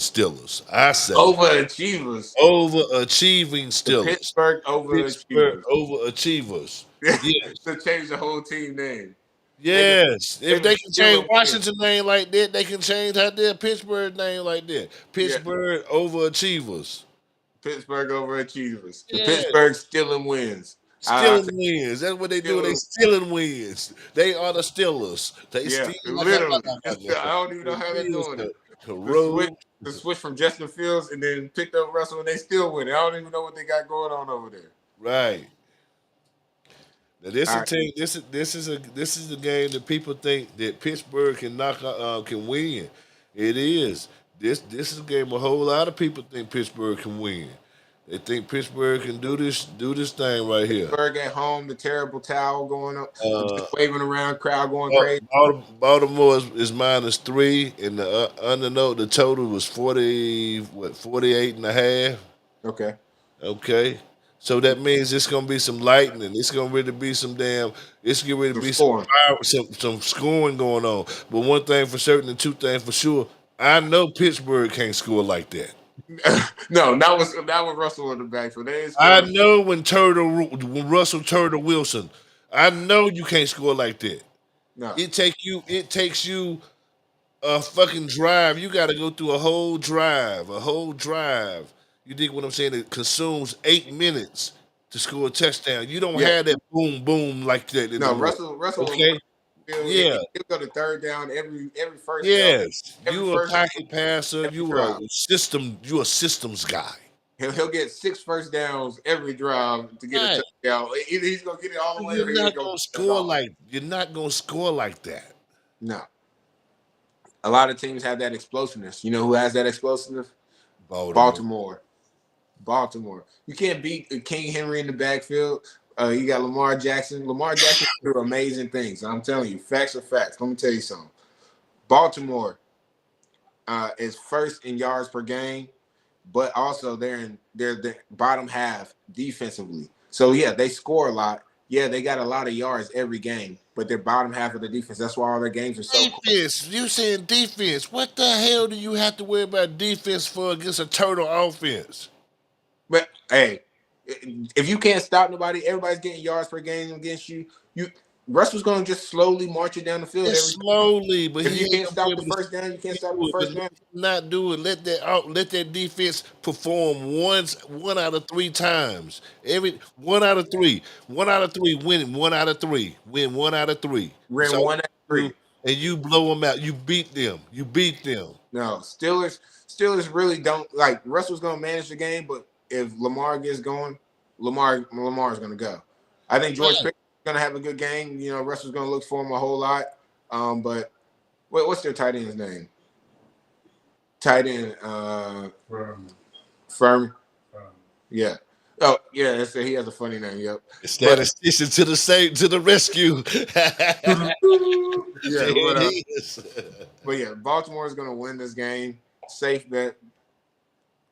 Steelers. I say Overachievers. overachieving The Steelers. Pittsburgh Pittsburgh overachievers. overachievers. Yes. To change the whole team name. They've been Yes. they've If been they can change stealing wins. Washington name like that, they can change how their Pittsburgh name like that. Yeah, Pittsburgh overachievers. Pittsburgh overachievers. The Yeah. Pittsburgh stealing wins. I Stealing say wins. That's what they do. They stealing. stealing wins. They are the Steelers. They Yeah, steal like a literally. I motherfucker. don't even know For how they're real, doing sir. it. The switch, Corrode. the switch from Justin Fields and then picked up Russell and they still win. I don't even know what they got going on over there. Right. Now this All is right, this is a game that people think that Pittsburgh can win. It is. This is a game a whole lot of people think Pittsburgh can win. They think Pittsburgh can do this thing right here. Pittsburgh at home, the terrible towel going up, Uh, just waving around, crowd going crazy. Baltimore is -3, and the undernote the total was 48 and a half. Okay, Okay, so that means it's gonna be some lightning. It's gonna really be some damn. It's gonna really some be scoring. some scoring going on. But one thing for certain, and two things for sure. I know Pittsburgh can't score like that. No, not with Russell in the backfield. They ain't I scoring. know when Russell Turtle Wilson. I know you can't score like that. No, It takes you a fucking drive. You got to go through a whole drive, a whole drive. You dig what I'm saying? It consumes 8 minutes to score a touchdown. You don't yeah, have that boom boom like that no. anymore. Russell will Okay? march the field. Yeah. He'll go to third down every first down, Yes. every You a first pocket passer. every You a drive. system. You a systems guy. He'll get 6 first downs every drive to get a Right. touchdown. Either he's gonna get it all the way or You're he ain't not gonna gonna get it at score all. like you're not gonna score like that. No. A lot of teams have that explosiveness. You know who has that explosiveness? Baltimore. Baltimore. Baltimore. You can't beat King Henry in the backfield. You got Lamar Jackson. Lamar Jackson can do amazing things. I'm telling you, facts are facts. Let me tell you something. Baltimore is first in yards per game, but also they're the bottom half defensively. So yeah, they score a lot. Yeah, they got a lot of yards every game, but they're bottom half of the defense. That's why all their games are so close. Defense. You saying defense? What the hell do you have to worry about defense for against a turtle offense? But hey, if you can't stop nobody, everybody's getting yards per game against you. You Russell's gonna just slowly march it down the field every It's time. slowly, but If he you ain't can't gonna be stop able the to first down, you can't stop the do it. But first let down. him not do it. Let that defense perform one out of three times. Every one out of three, win one out of three, win one out of three. That's Ran all one at you do, three. and you blow them out. You beat them. You beat them. No, Steelers really don't like Russell's gonna manage the game, but if Lamar gets going, Lamar's gonna go. I think George Right. Pickens is gonna have a good game. You know, Russell's gonna look for him a whole lot. But what's their tight end's name? Tight end, Firm. Yeah. Oh yeah, he has a funny name. Yep. But Statistician to the rescue. yeah, There but it is. but yeah, Baltimore is gonna win this game. Safe bet. Right.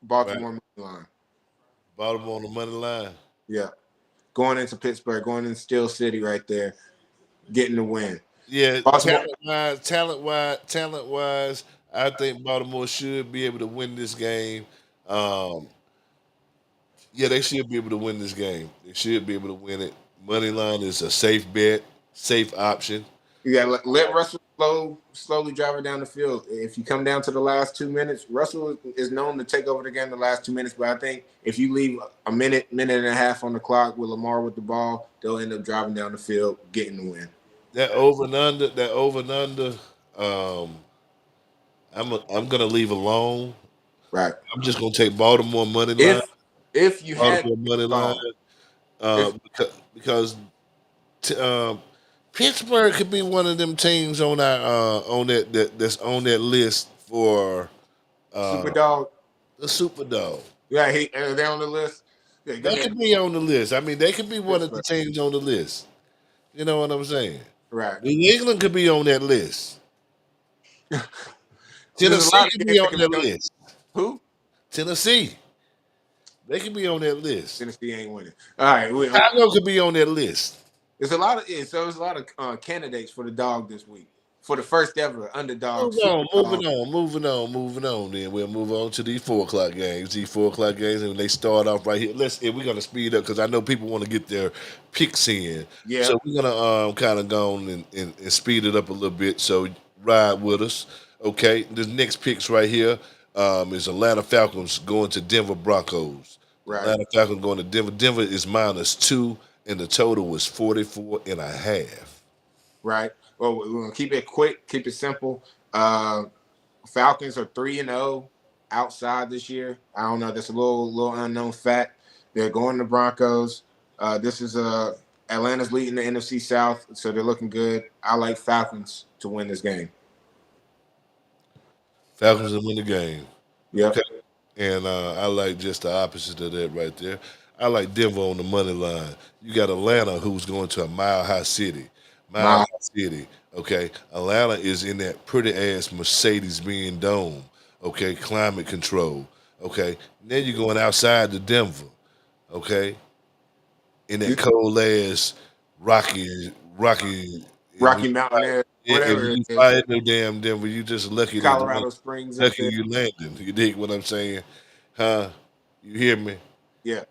Baltimore money line. Baltimore on the money line. Yeah. Going into Pittsburgh, going into Steel City right there, getting the win. Yeah, Baltimore, talent wise, I think Baltimore should be able to win this game. Um, yeah, they should be able to win this game. They should be able to win it. Money line is a safe bet, safe option. you got to let Russell slowly drive it down the field. If you come down to the last 2 minutes, Russell is known to take over the game the last 2 minutes. But I think if you leave a minute and a half on the clock with Lamar with the ball, they'll end up driving down the field, getting the win. That over and under. Um, I'm gonna leave alone. Right. I'm just gonna take Baltimore money line. If you had Baltimore money line. call, if Because t- um, Pittsburgh could be one of them teams on our that's on that list for uh, Superdog, the Superdog. yeah, they're on the list. Yeah, go They ahead. could be on the list. I mean, they could be one of the Pittsburgh. teams on the list. You know what I'm saying? Right. New England could be on that list. There's a Tennessee lot of could games be on that can that be on. list. Who? Tennessee, they could be on that list. Tennessee ain't winning. All right. Chicago could be on that list. There's a lot of there's a lot of candidates for the dog this week for the first ever underdog Move super on, dog. moving on. Then we'll move on to these 4 o'clock games. These 4 o'clock games, and they start off right here. We're gonna speed up because I know people want to get their picks in. Yeah. So we're gonna kind of go on and speed it up a little bit. So ride with us, okay? The next picks right here is Atlanta Falcons going to Denver Broncos. Right. Atlanta Falcons going to Denver. Denver is -2, and the total was 44.5. Right. Well, we're gonna keep it quick, keep it simple. Falcons are 3-0 outside this year. I don't know. That's a little unknown fact. They're going to Broncos. This is Atlanta's leading the NFC South, so they're looking good. I like Falcons to win this game. Falcons will win the game. Yep. Okay. And I like just the opposite of that right there. I like Denver on the money line. You got Atlanta, who's going to a Mile High City. Mile High City. Okay. Atlanta is in that pretty ass Mercedes-Benz dome. Okay. Climate control. Okay. Then you're going outside to Denver. Okay. In that cold ass Rocky. Rocky Mountain Air, If whatever you it fly is. in no damn Denver, you just lucky Colorado Springs up lucky there. you landing. You dig what I'm saying? Huh? You hear me? Yeah.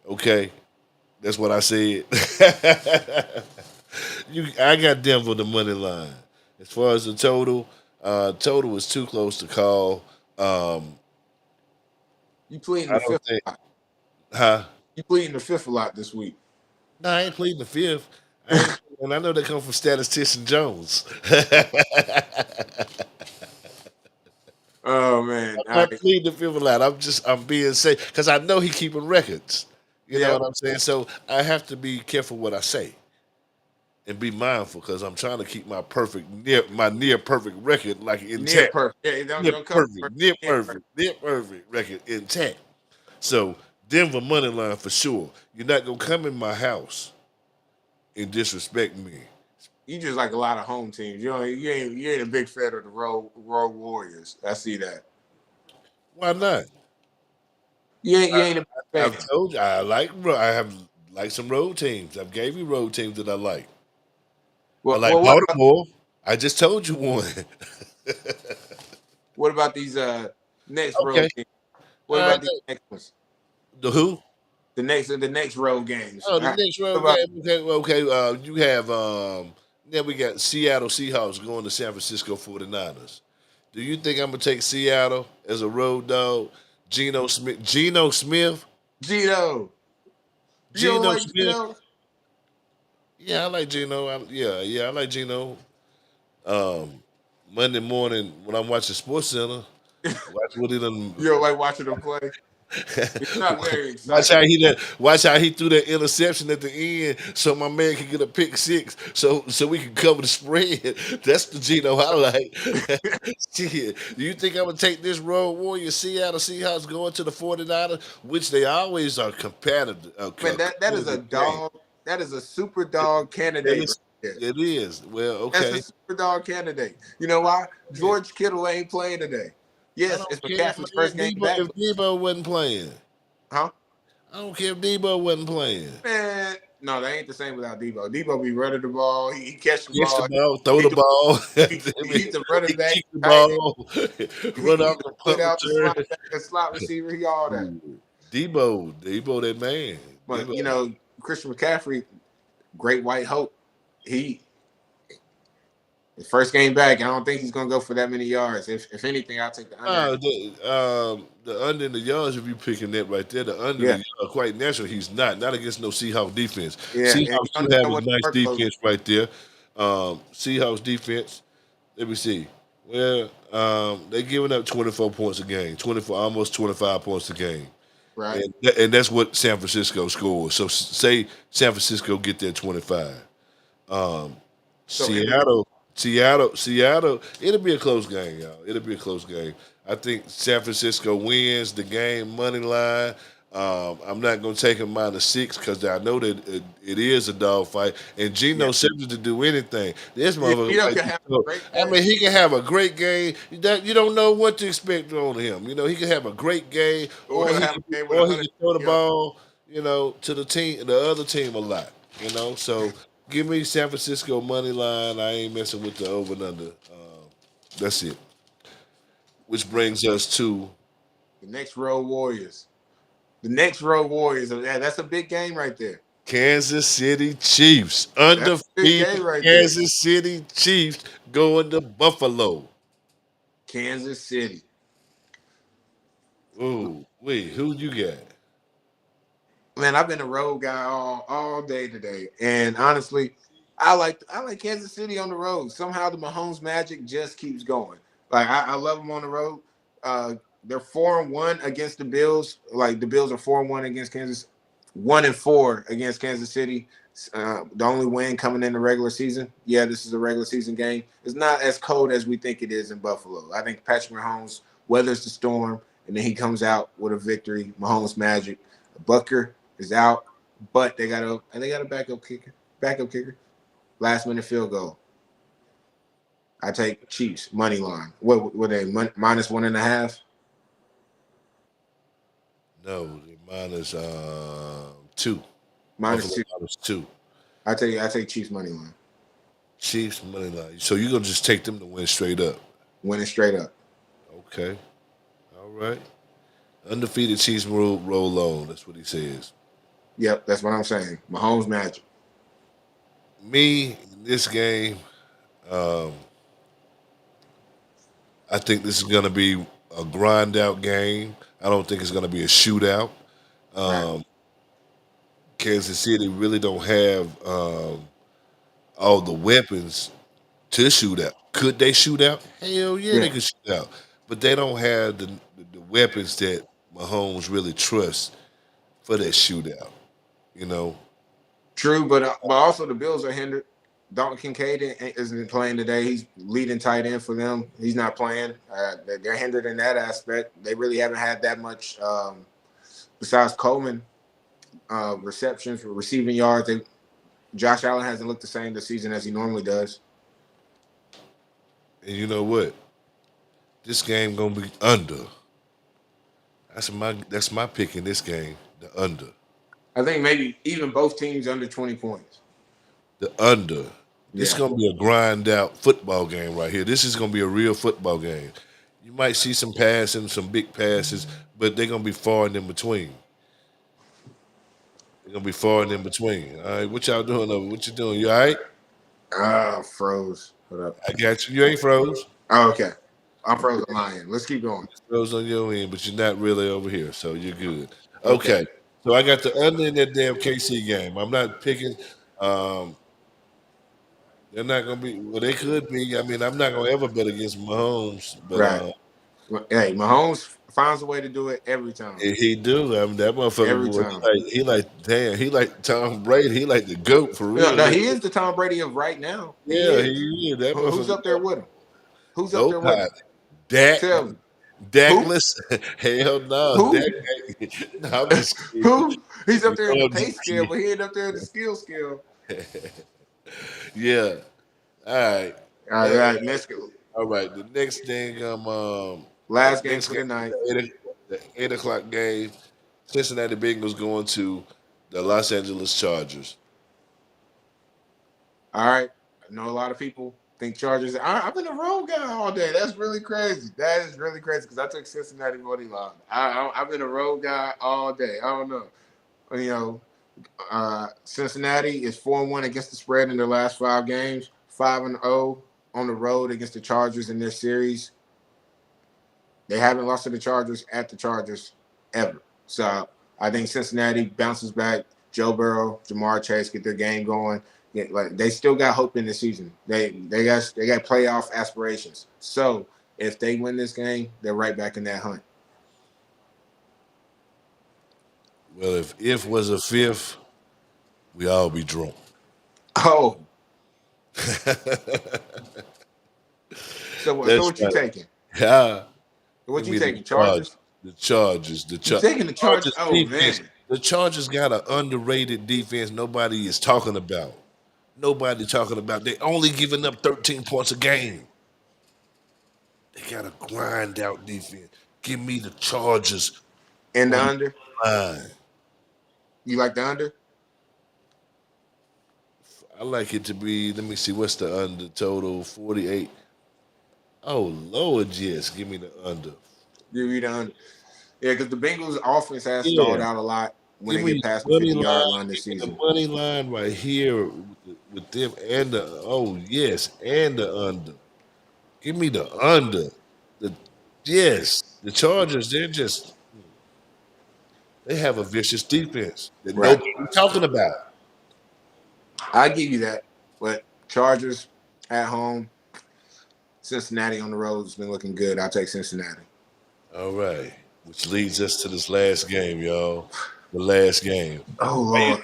Okay. That's what I said. I got Denver the money line. As far as the total is too close to call. You pleading I the don't fifth think a lot. huh? You pleading the fifth a lot this week. No, I ain't pleading the fifth. And I know they come from statistician Jones. Oh man. I'm not pleading the fifth a lot. I'm being safe because I know he keeping records. You know what I'm saying? So I have to be careful what I say and be mindful because I'm trying to keep my near perfect record like Near intact. perfect. Yeah, don't come Near perfect record intact. So Denver money line for sure. You're not gonna come in my house and disrespect me. You just like a lot of home teams. You ain't a big fan of the road Warriors. I see that. Why not? You ain't a big I've fan. told you I have like some road teams. I've gave you road teams that I like. I like Baltimore. I just told you one. What about these next road Okay. games? What about these next ones? The who? The next road games. Oh, the next road game. Okay. You have then we got Seattle Seahawks going to San Francisco 49ers. Do you think I'm gonna take Seattle as a road dog? Geno Smith. Gino. You don't like Smith. Gino? Yeah, I like Geno. I like Geno. Monday morning when I'm watching Sports Center, watch what he done. You don't like watching them play? It's not very Watch exciting. how he threw that interception at the end, so my man can get a pick six, so we can cover the spread. That's the Geno I like. Shit. Do you think I'm gonna take this road warrior Seattle Seahawks going to the 49ers, which they always are competitive? Man, that is a dog. That is a super dog candidate. It is. Well, okay. That's a super dog candidate. You know why? George Kittle ain't playing today. Yes, it's McCaffrey's first game back. If Debo wasn't playing. Huh? I don't care if Debo wasn't playing. Man, no, that ain't the same without Debo. Debo be running the ball. He catch the ball. Throw the ball. He's a running back. Kick the ball. Run out the put out the slot receiver. He all that. Debo, that man. But Christian McCaffrey, great white hope. His first game back, I don't think he's gonna go for that many yards. If anything, I'll take the under. The under in the yards, if you picking that right there, the under the yard, quite natural. He's not against no Seahawks defense. Yeah, Seahawks do have a nice defense right there. Seahawks defense. Let me see. Well, they're giving up 24 points a game, 24, almost 25 points a game. right? And that's what San Francisco scores. So say San Francisco get their 25. Um, So in the Seattle. It'll be a close game, y'all. It'll be a close game. I think San Francisco wins the game money line. I'm not going to take him -6 because I know that it is a dog fight. And yeah, Geno Smith to do anything. This motherfucker you might can be have so. a great I mean, game. he can have a great game. That you don't know what to expect on him. He can have a great game, Or he'll have a game with or he 100 can throw the yards. ball, to the other team a lot. So give me San Francisco money line. I ain't messing with the over and under. That's it. Which brings us to The next Road Warriors. The next Road Warriors. Yeah, that's a big game right there. Kansas City Chiefs. That's a big Undefeated game right there. Kansas City Chiefs going to Buffalo. Kansas City. Ooh, wait, who you got? Man, I've been a road guy all day today, and honestly, I like Kansas City on the road. Somehow the Mahomes magic just keeps going. Like I love them on the road. They're 4-1 against the Bills. Like the Bills are 4-1 against Kansas, 1-4 against Kansas City. The only win coming in the regular season. Yeah, this is a regular season game. It's not as cold as we think it is in Buffalo. I think Patrick Mahomes weathers the storm, and then he comes out with a victory. Mahomes magic. Bucker is out, but they got a backup kicker. Backup kicker. Last minute field goal. I take Chiefs money line. What they -1.5? No, the minus two. Minus Buffalo two. -2. I take Chiefs money line. Chiefs money line. So you're gonna just take them to win straight up. Winning straight up. Okay. All right. Undefeated Chiefs roll on. That's what he says. Yep, that's what I'm saying. Mahomes magic. Me in this game, um, I think this is going to be a grind out game. I don't think it's going to be a shootout. Right. Um, Kansas City really don't have all the weapons to shoot out. Could they shoot out? Hell yeah, they Yeah. could shoot out. But they don't have the weapons that Mahomes really trusts for that shootout. You know, True, but also the Bills are hindered. Dalton Kincaid isn't playing today. He's leading tight end for them. He's not playing. They're hindered in that aspect. They really haven't had that much besides Coleman receptions, receiving yards. Josh Allen hasn't looked the same this season as he normally does. and you know what? This game gonna be under. That's my pick in this game. The under. I think maybe even both teams under 20 points. The under. This is Yeah. gonna be a grind out football game right here. This is gonna be a real football game. You might see some passing, some big passes, but they're gonna be far and in between. They're gonna be far and in between. All right, what y'all doing over? What you doing? You all right? Ah, froze. Hold up. I got you. You ain't froze. Oh, okay. I'm frozen lying. Let's keep going. Froze on your end, but you're not really over here, so you're good. Okay. Okay. So I got the under in that damn KC game. I'm not picking. Um, they're not gonna be. Well, they could be. I mean, I'm not gonna ever bet against Mahomes, but Right. Well, hey, Mahomes finds a way to do it every time. he do. I mean, that motherfucker Every boy. time. Damn. He like Tom Brady. He like the goat for No, real. no, he is the Tom Brady of right now. He Yeah, is. he is. That Who's motherfucker. up there with him? Who's up there with him? Nobody. Dak. Tell me. Who? Dakless. Hell no. Who? Dak. No, I'm just kidding. Who? He's up there in the I'm pay just scale, but he ain't up there in the skill scale. kidding. Yeah. All right. All Uh, right, let's go. all right. The next thing, Last game next for game, the night. the 8 o'clock game. Cincinnati Bengals going to the Los Angeles Chargers. All right. I know a lot of people think Chargers. I've been a road guy all day. That's really crazy. That is really crazy because I took Cincinnati money line. I've been a road guy all day. I don't know. You know, Cincinnati is 4-1 against the spread in their last 5 games. 5-0 on the road against the Chargers in this series. They haven't lost to the Chargers at the Chargers ever. So I think Cincinnati bounces back. Joe Burrow, Jamar Chase get their game going. Yeah, like they still got hope in the season. They got playoff aspirations. So if they win this game, they're right back in that hunt. Well, if was a fifth, we all be drunk. Oh, so That's what you right. taking? Yeah. What Give you me the taking? charge. Chargers? The Chargers. You taking the Chargers? Chargers Oh defense. man. The Chargers got an underrated defense nobody is talking about. Nobody talking about. They only giving up 13 points a game. They got a grind out defense. Give me the Chargers And the on under? the line. You like the under? I like it to be, let me see, what's the under total? 48. Oh, Lord, yes. Give me the under. You read the under. Yeah, because the Bengals offense has stalled Yeah. out a lot when Give they me get past the money 50-yard line. line this Give me the season. money line right here with them and the, oh, yes, and the under. Give me the under. The Yes, the Chargers, they have a vicious defense that Right. nobody's talking about. I give you that. But Chargers at home, Cincinnati on the road has been looking good. I'll take Cincinnati. All right, which leads us to this last game, y'all. The last game. Oh Lord.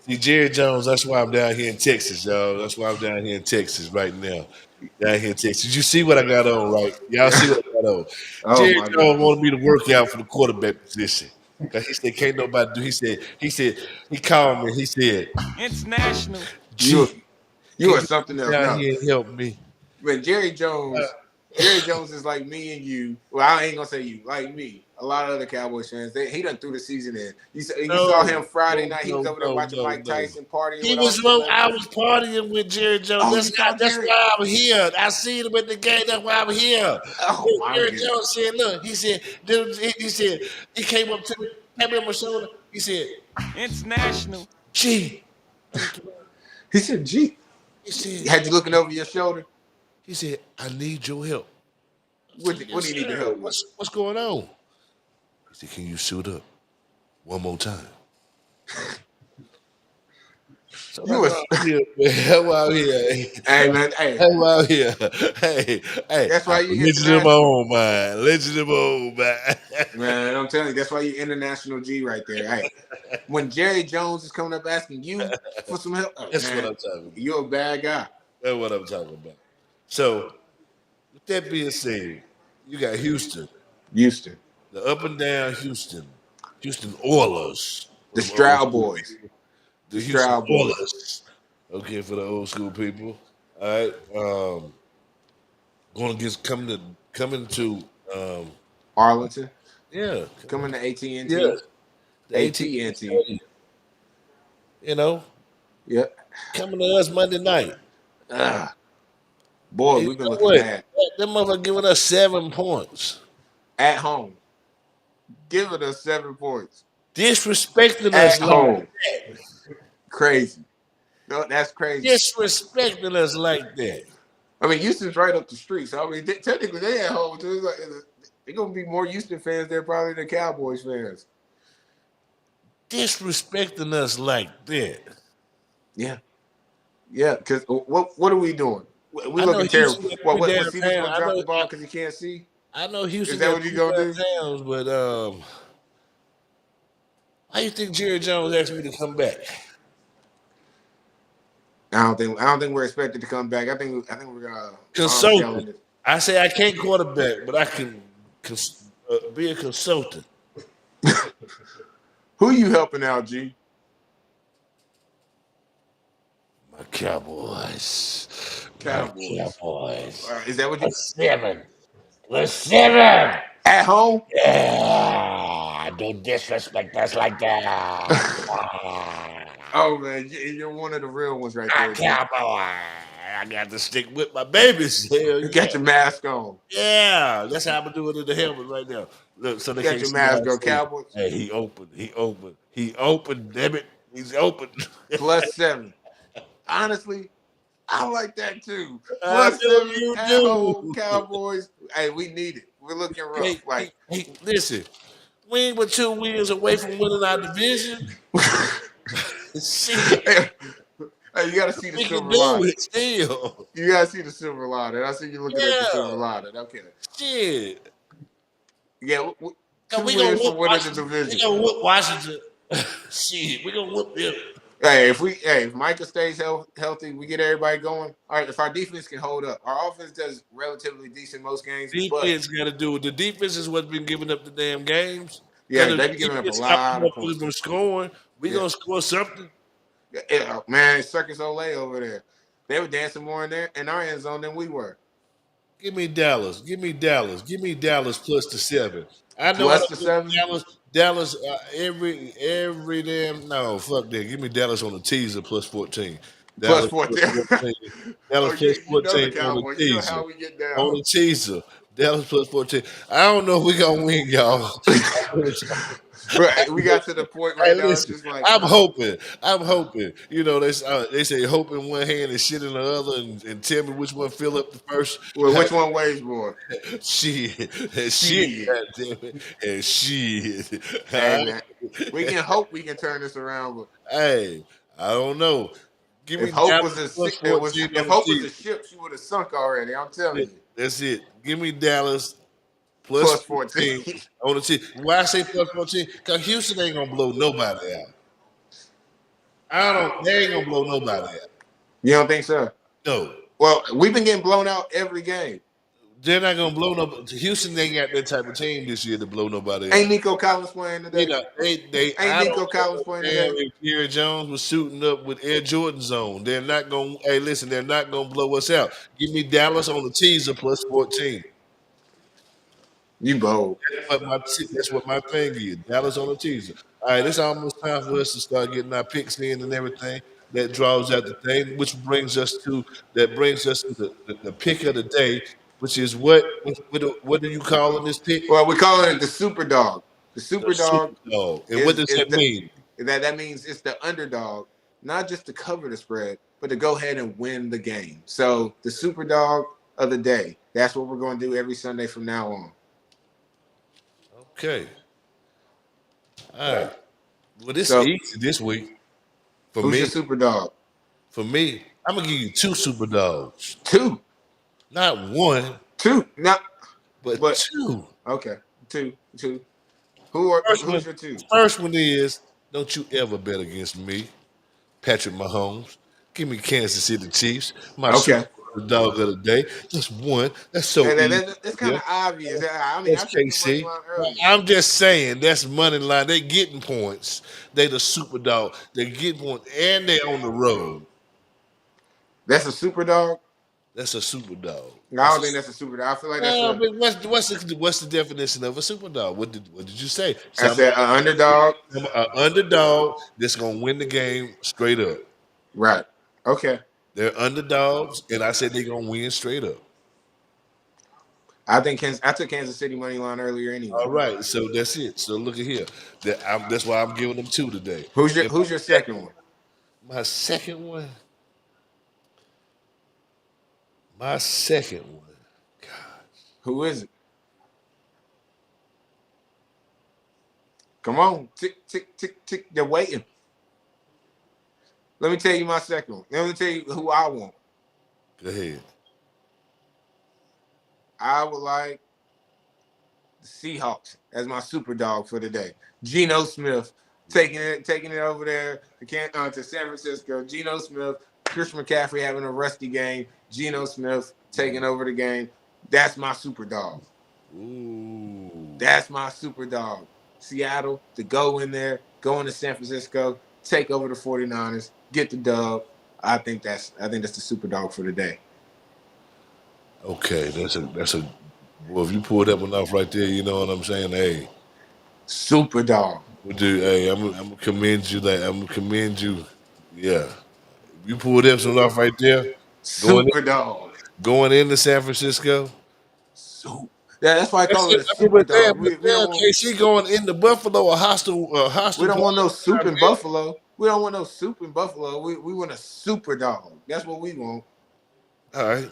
See, Jerry Jones, that's why I'm down here in Texas, y'all. That's why I'm down here in Texas right now. Down here in Texas. You see what I got on, right? Y'all see what I got on. Oh Jerry my Jones God. wanted me to work out for the quarterback position. Cause he said, can't nobody do. He called me. He said, International. You G, you can are you something come else. down No. here and help me? But Jerry Jones is like me and you. Well, I ain't gonna say you, like me. A lot of other Cowboys fans, he done threw the season in. You saw him Friday night. He was over there watching Mike No. Tyson partying He with all the was low. I celebrities. was partying with Jerry Jones. Oh, you saw That's Jerry? why I'm here. I seen him at the game. That's why I'm here. Oh my Jerry goodness. Jones said, "Look," he said, he said, he came up to me, tapped me on my shoulder. He said, International. "Gee," He said, "Gee." he said, Had you looking over your shoulder? "I need your help." I What said, do "Yes, you need the sir. help with? What's going on?" He said, "Can you suit up one more time?" So You that's why was, I'm here, man. That's why I'm here. hey man, hey. That's why I'm here. Hey, That's why I'm you legend in my international. own mind. Legend in my own mind. Man, I'm telling you, that's why you international G right there. Hey, when Jerry Jones is coming up asking you for some help, oh, That's what man, I'm talking about. you're a bad guy. That's what I'm talking about. So, with that being said, you got Houston, Houston, the up and down Houston Oilers, for the them old Stroud school boys, people. The the Houston Stroud boys, Oilers. Okay, for the old school people. All right. Going against coming to Arlington, yeah, coming to yeah, AT&T, the AT&T AT&T. Stadium. You know, Yep. coming to us Monday night. Ugh. Boy, And you we've been know looking what? bad That motherfucker giving us 7 points. at home. Giving us 7 points Disrespecting at us like home. that. Crazy. No, that's crazy. Disrespecting us like that. I mean, Houston's right up the street, so I mean, technically they at home too. It's like, they're gonna be more Houston fans there probably than Cowboys fans. Disrespecting us like that. Yeah, yeah. Because what are we doing? We I know looking terrible. Houston got What? 3 Cedar's downtown. gonna drop the ball because he can't see? I know Is Houston that got what you 3 gonna do? downtowns, but how you think Jerry Jones asked me to come back? I don't think we're expected to come back. I think we're Consultant. bombshelling it. I say I can't quarterback, but I can be a consultant. Who you helping out, G? My Cowboys. My Cowboys. Cowboys. Is that what The you 7. The 7. at home? Yeah, don't disrespect us like that. Oh man, you're one of the real ones right My there, G. Cowboy. I got to stick with my babies. Hell You yeah. got your mask on. Yeah, that's how I'm doing it in the helmet right now. Look, so they Got can't your see what mask I on, say. Cowboys. Hey, he opened, damn it. He's open. +7. Honestly, I like that too. I Plus know 7 you at home, do. Cowboys. Hey, we need it. We're looking Hey, rough. Like, listen, we ain't but 2 wins away from winning our division. Shit. Hey, you gotta see the We can silver do lining. it still. You gotta see the silver lining. I see you looking at the Yeah. silver lining. Okay. Shit. Yeah, 2 We gonna wins whoop for winning the Washington. We division. gonna whoop Washington. Shit. We gonna whoop them. Hey, if Micah stays healthy, we get everybody going. All right, if our defense can hold up, our offense does relatively decent most games, but Defense got to do it. The defense is what's been giving up the damn games. yeah, Because they the be giving up a defense stop lot of motherfuckers points. from scoring. We Yeah, gonna score something. man, it's Circus Olay over there. They were dancing more in our end zone than we were. Give me Dallas. Give me Dallas. Give me Dallas plus the 7. I know I Plus don't the give 7, Dallas. Dallas every damn no fuck that. Give me Dallas on the teaser plus 14. plus Dallas plus 14. 14. Dallas Oh, plus you know the 14 on the Cowboys. You know teaser. how we get On down. the teaser. Dallas plus 14. I don't know if we gonna win, y'all. Right, we got to the point Hey, right now. It's listen. just like, I'm hoping. I'm hoping. You know, they say hope in one hand and shit in the other, and tell me which one fill up the first. well, which one weighs more? Shit, and shit, Shit. goddamn it, and shit. Hey, All man, we right. can hope we can turn this around, but Hey, I don't know. Give if me hope Dallas was a plus it was 14 if on the hope was a team. ship, she would have sunk already. I'm telling you. That's it. Give me Dallas plus Plus 14. 14 on the team. Why I say plus 14? Because Houston ain't gonna blow nobody out. I don't. They ain't gonna blow nobody out. You don't think so? No. Well, we've been getting blown out every game. They're not gonna blow nobody. Houston ain't got that type of team this year to blow nobody Ain't out. Nico Collins playing You today? know, they Ain't I Nico don't Collins give playing a damn today? if Jerry Jones was suiting up with Air Jordan zone. They're not gonna hey listen, they're not gonna blow us out. Give me Dallas on the teaser plus 14. You bold. That's what my thing is. Dallas on the teaser. All right, it's almost time for us to start getting our picks in and everything. That draws out the thing, which brings us to the pick of the day, which is what do you call in this pick? Well, we're calling it the super dog. The The super super dog dog. And what is does is that the mean? that means it's the underdog, not just to cover the spread, but to go ahead and win the game. So the super dog of the day. That's what we're going to do every Sunday from now on. Okay. All right. Well, this So easy this week for who's your me. super dog? For me, I'm gonna give you 2 super dogs. Two. Not one, Two. Not but but 2. okay. Two. Two. First Who's one, your two? first one is don't you ever bet against me, Patrick Mahomes. Give me Kansas City Chiefs, my Okay. super dog of the day. Just one. That's so easy. That's kind Yeah, of obvious. I mean, that's I took your money KC. line earlier. I'm just saying that's money line. They getting points. They the super dog. They get points, and they on the road. That's a super dog. That's a super dog. I That's don't think that's a super dog. I feel like that's no, a. but what's the definition of a super dog? What did you say? I said underdog. An underdog that's gonna win the game straight up. Right. Okay. They're underdogs, and I said they're gonna win straight up. I took Kansas City money line earlier anyway. All right, so that's it. So look at here. That's why I'm giving them 2 today. And Who's your second one? my second one, my second one. Who is it? Come on. Tick, tick, tick, tick. They're waiting. Let me tell you my second one. Let me tell you who I want. Go ahead. I would like the Seahawks as my super dog for the day. Geno Smith taking it over there to San Francisco. Geno Smith, Christian McCaffrey having a rusty game. Geno Smith taking over the game. That's my super dog. Ooh. That's my super dog. Seattle to go in there, go into San Francisco, take over the 49ers, get the dub. I think that's the super dog for the day. Okay, that's a well. If you pull that one off right there, you know what I'm saying. Hey, Super dog. dude. Hey, I'm gonna commend you. I'm gonna commend you. Yeah, you pulled that one off right there. Going Super dog. going into San Francisco. Super. Yeah, that's why I That's call it it. a I mean, super dog. but We don't damn, want KC going into Buffalo, a we hostile don't want no soup in place. Buffalo. We don't want no soup in Buffalo. We want a super dog. That's what we want. All right,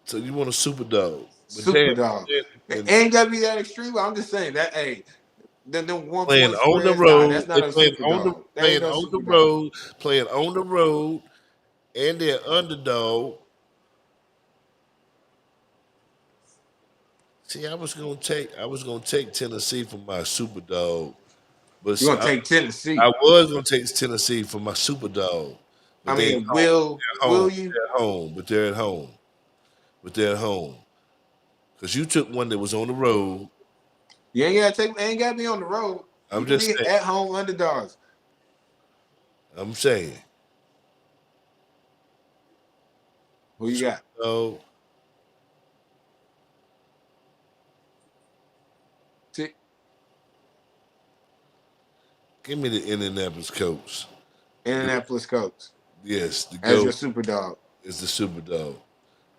so you want a super dog, but Super damn, dog. It and ain't gotta be that extreme. But I'm just saying that hey, them one playing point on the spreads, nah, road. that's They not a super dog. That ain't playing no on the super dog. road, playing on the road, and they're underdog. See, I was gonna take Tennessee for my super dog, but You're gonna take Tennessee. I was gonna take Tennessee for my super dog, but I they at mean, home. They're at home. will you? They're at home, but they're at home. But they're at home because you took one that was on the road. You ain't gotta be on the road. I'm You can just be saying. at home underdogs. I'm saying. Who you got? So Tick. give me the Indianapolis Colts. Indianapolis Colts Yes, the as your GOAT super dog. is the super dog.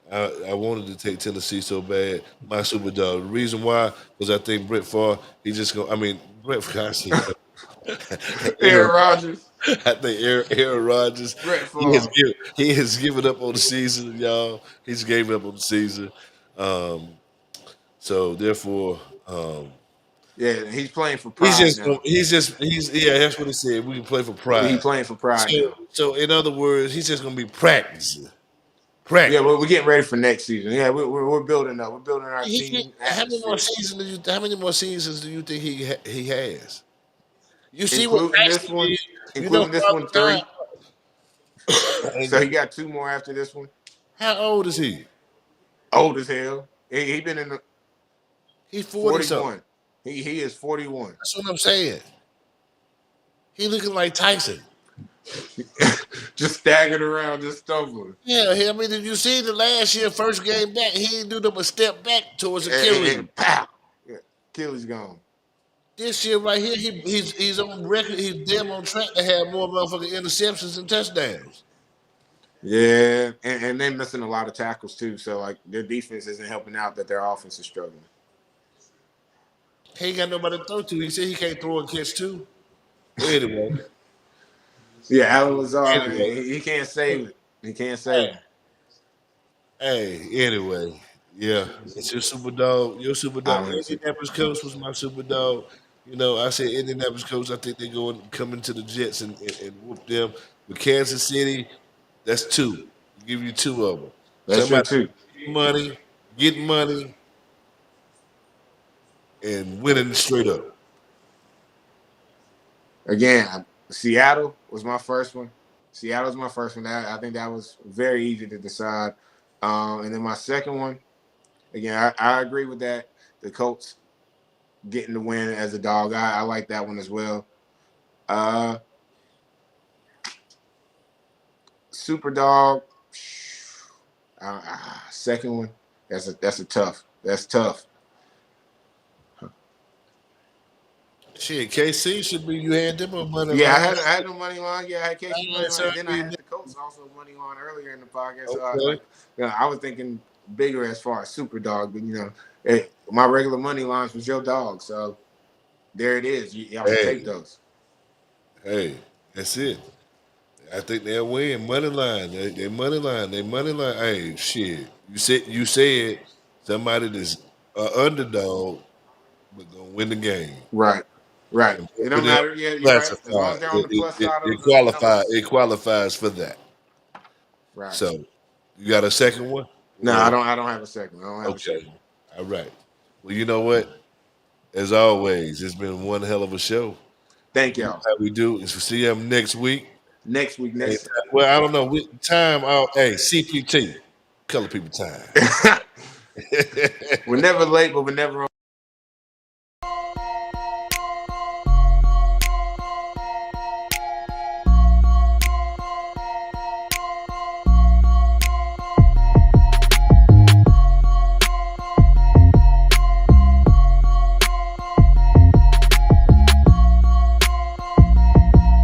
I wanted to take Tennessee so bad, my super dog. The reason why, because I think Brett Favre, he just go. I mean, Brett Favre. Aaron Rodgers, I think Aaron Rodgers, Brett Favre. he has given up on the season, y'all. He's gave up on the season. So therefore, Yeah, he's playing for pride now. that's what he said. We can play for He's pride. playing for pride So, now. so in other words, he's just gonna be practicing. Yeah, Practice. we're getting ready for next season. Yeah, we're building up. We're building our team How many more atmosphere. seasons how many more seasons do you think he has? You see what Including this Paxton one, did? You know, Father Time. 3. So he got 2 more after this one. How old is he? Old as hell. He been in the He's 40 something. 41. He is 41. That's what I'm saying. He looking like Tyson. Just staggered around, just stumbling. Yeah, I mean, did you see the last year first game back? He didn't do them a step back towards Achilles. And pow! Yeah, Achilles gone. This year right here, he's on record. He's damn on track to have more motherfucking interceptions and touchdowns. Yeah, and they're missing a lot of tackles too. So like their defense isn't helping out that their offense is struggling. He ain't got nobody to throw to. He said he can't throw and catch too. Anyway, Yeah, Alan Lazard, Anyway. he can't save it. He can't save it. Anyway, yeah, it's your super dog. Your super dog. Indianapolis Colts was my super dog. You know, I said Indianapolis Colts. I think they come into the Jets and whoop them. With Kansas City, that's 2. Give you 2 of them. That's your 2. Get money, and winning straight up. Again, Seattle was my first one. Seattle's my first one. I think that was very easy to decide. And then my second one, again, I agree with that. The Colts getting the win as a dog. I like that one as well. Super dog. Second one. That's tough. That's tough. Shit, KC should be. You had them on money. Yeah, line. I had no money line. Yeah, I had KC money line. Then I had the Colts also money line earlier in the podcast. So I was thinking bigger as far as super dog, but my regular money lines was your dog. So there it is. Y'all should take those. Hey, that's it. I think they'll win. Money line. They money line. They money line. Hey, shit. You said somebody that's an underdog but gonna win the game. Right. It don't matter. Yeah, you're right. As long as they're on the plus side of it qualifies for that. Right. So you got a second one? No, I don't have a second. I don't have a second. All right. Well, you know what? As always, it's been one hell of a show. Thank y'all. How we do is see them next week. Next week. Well, I don't know. Time out. Hey, CPT. Color people time. We're never late, but we're never on.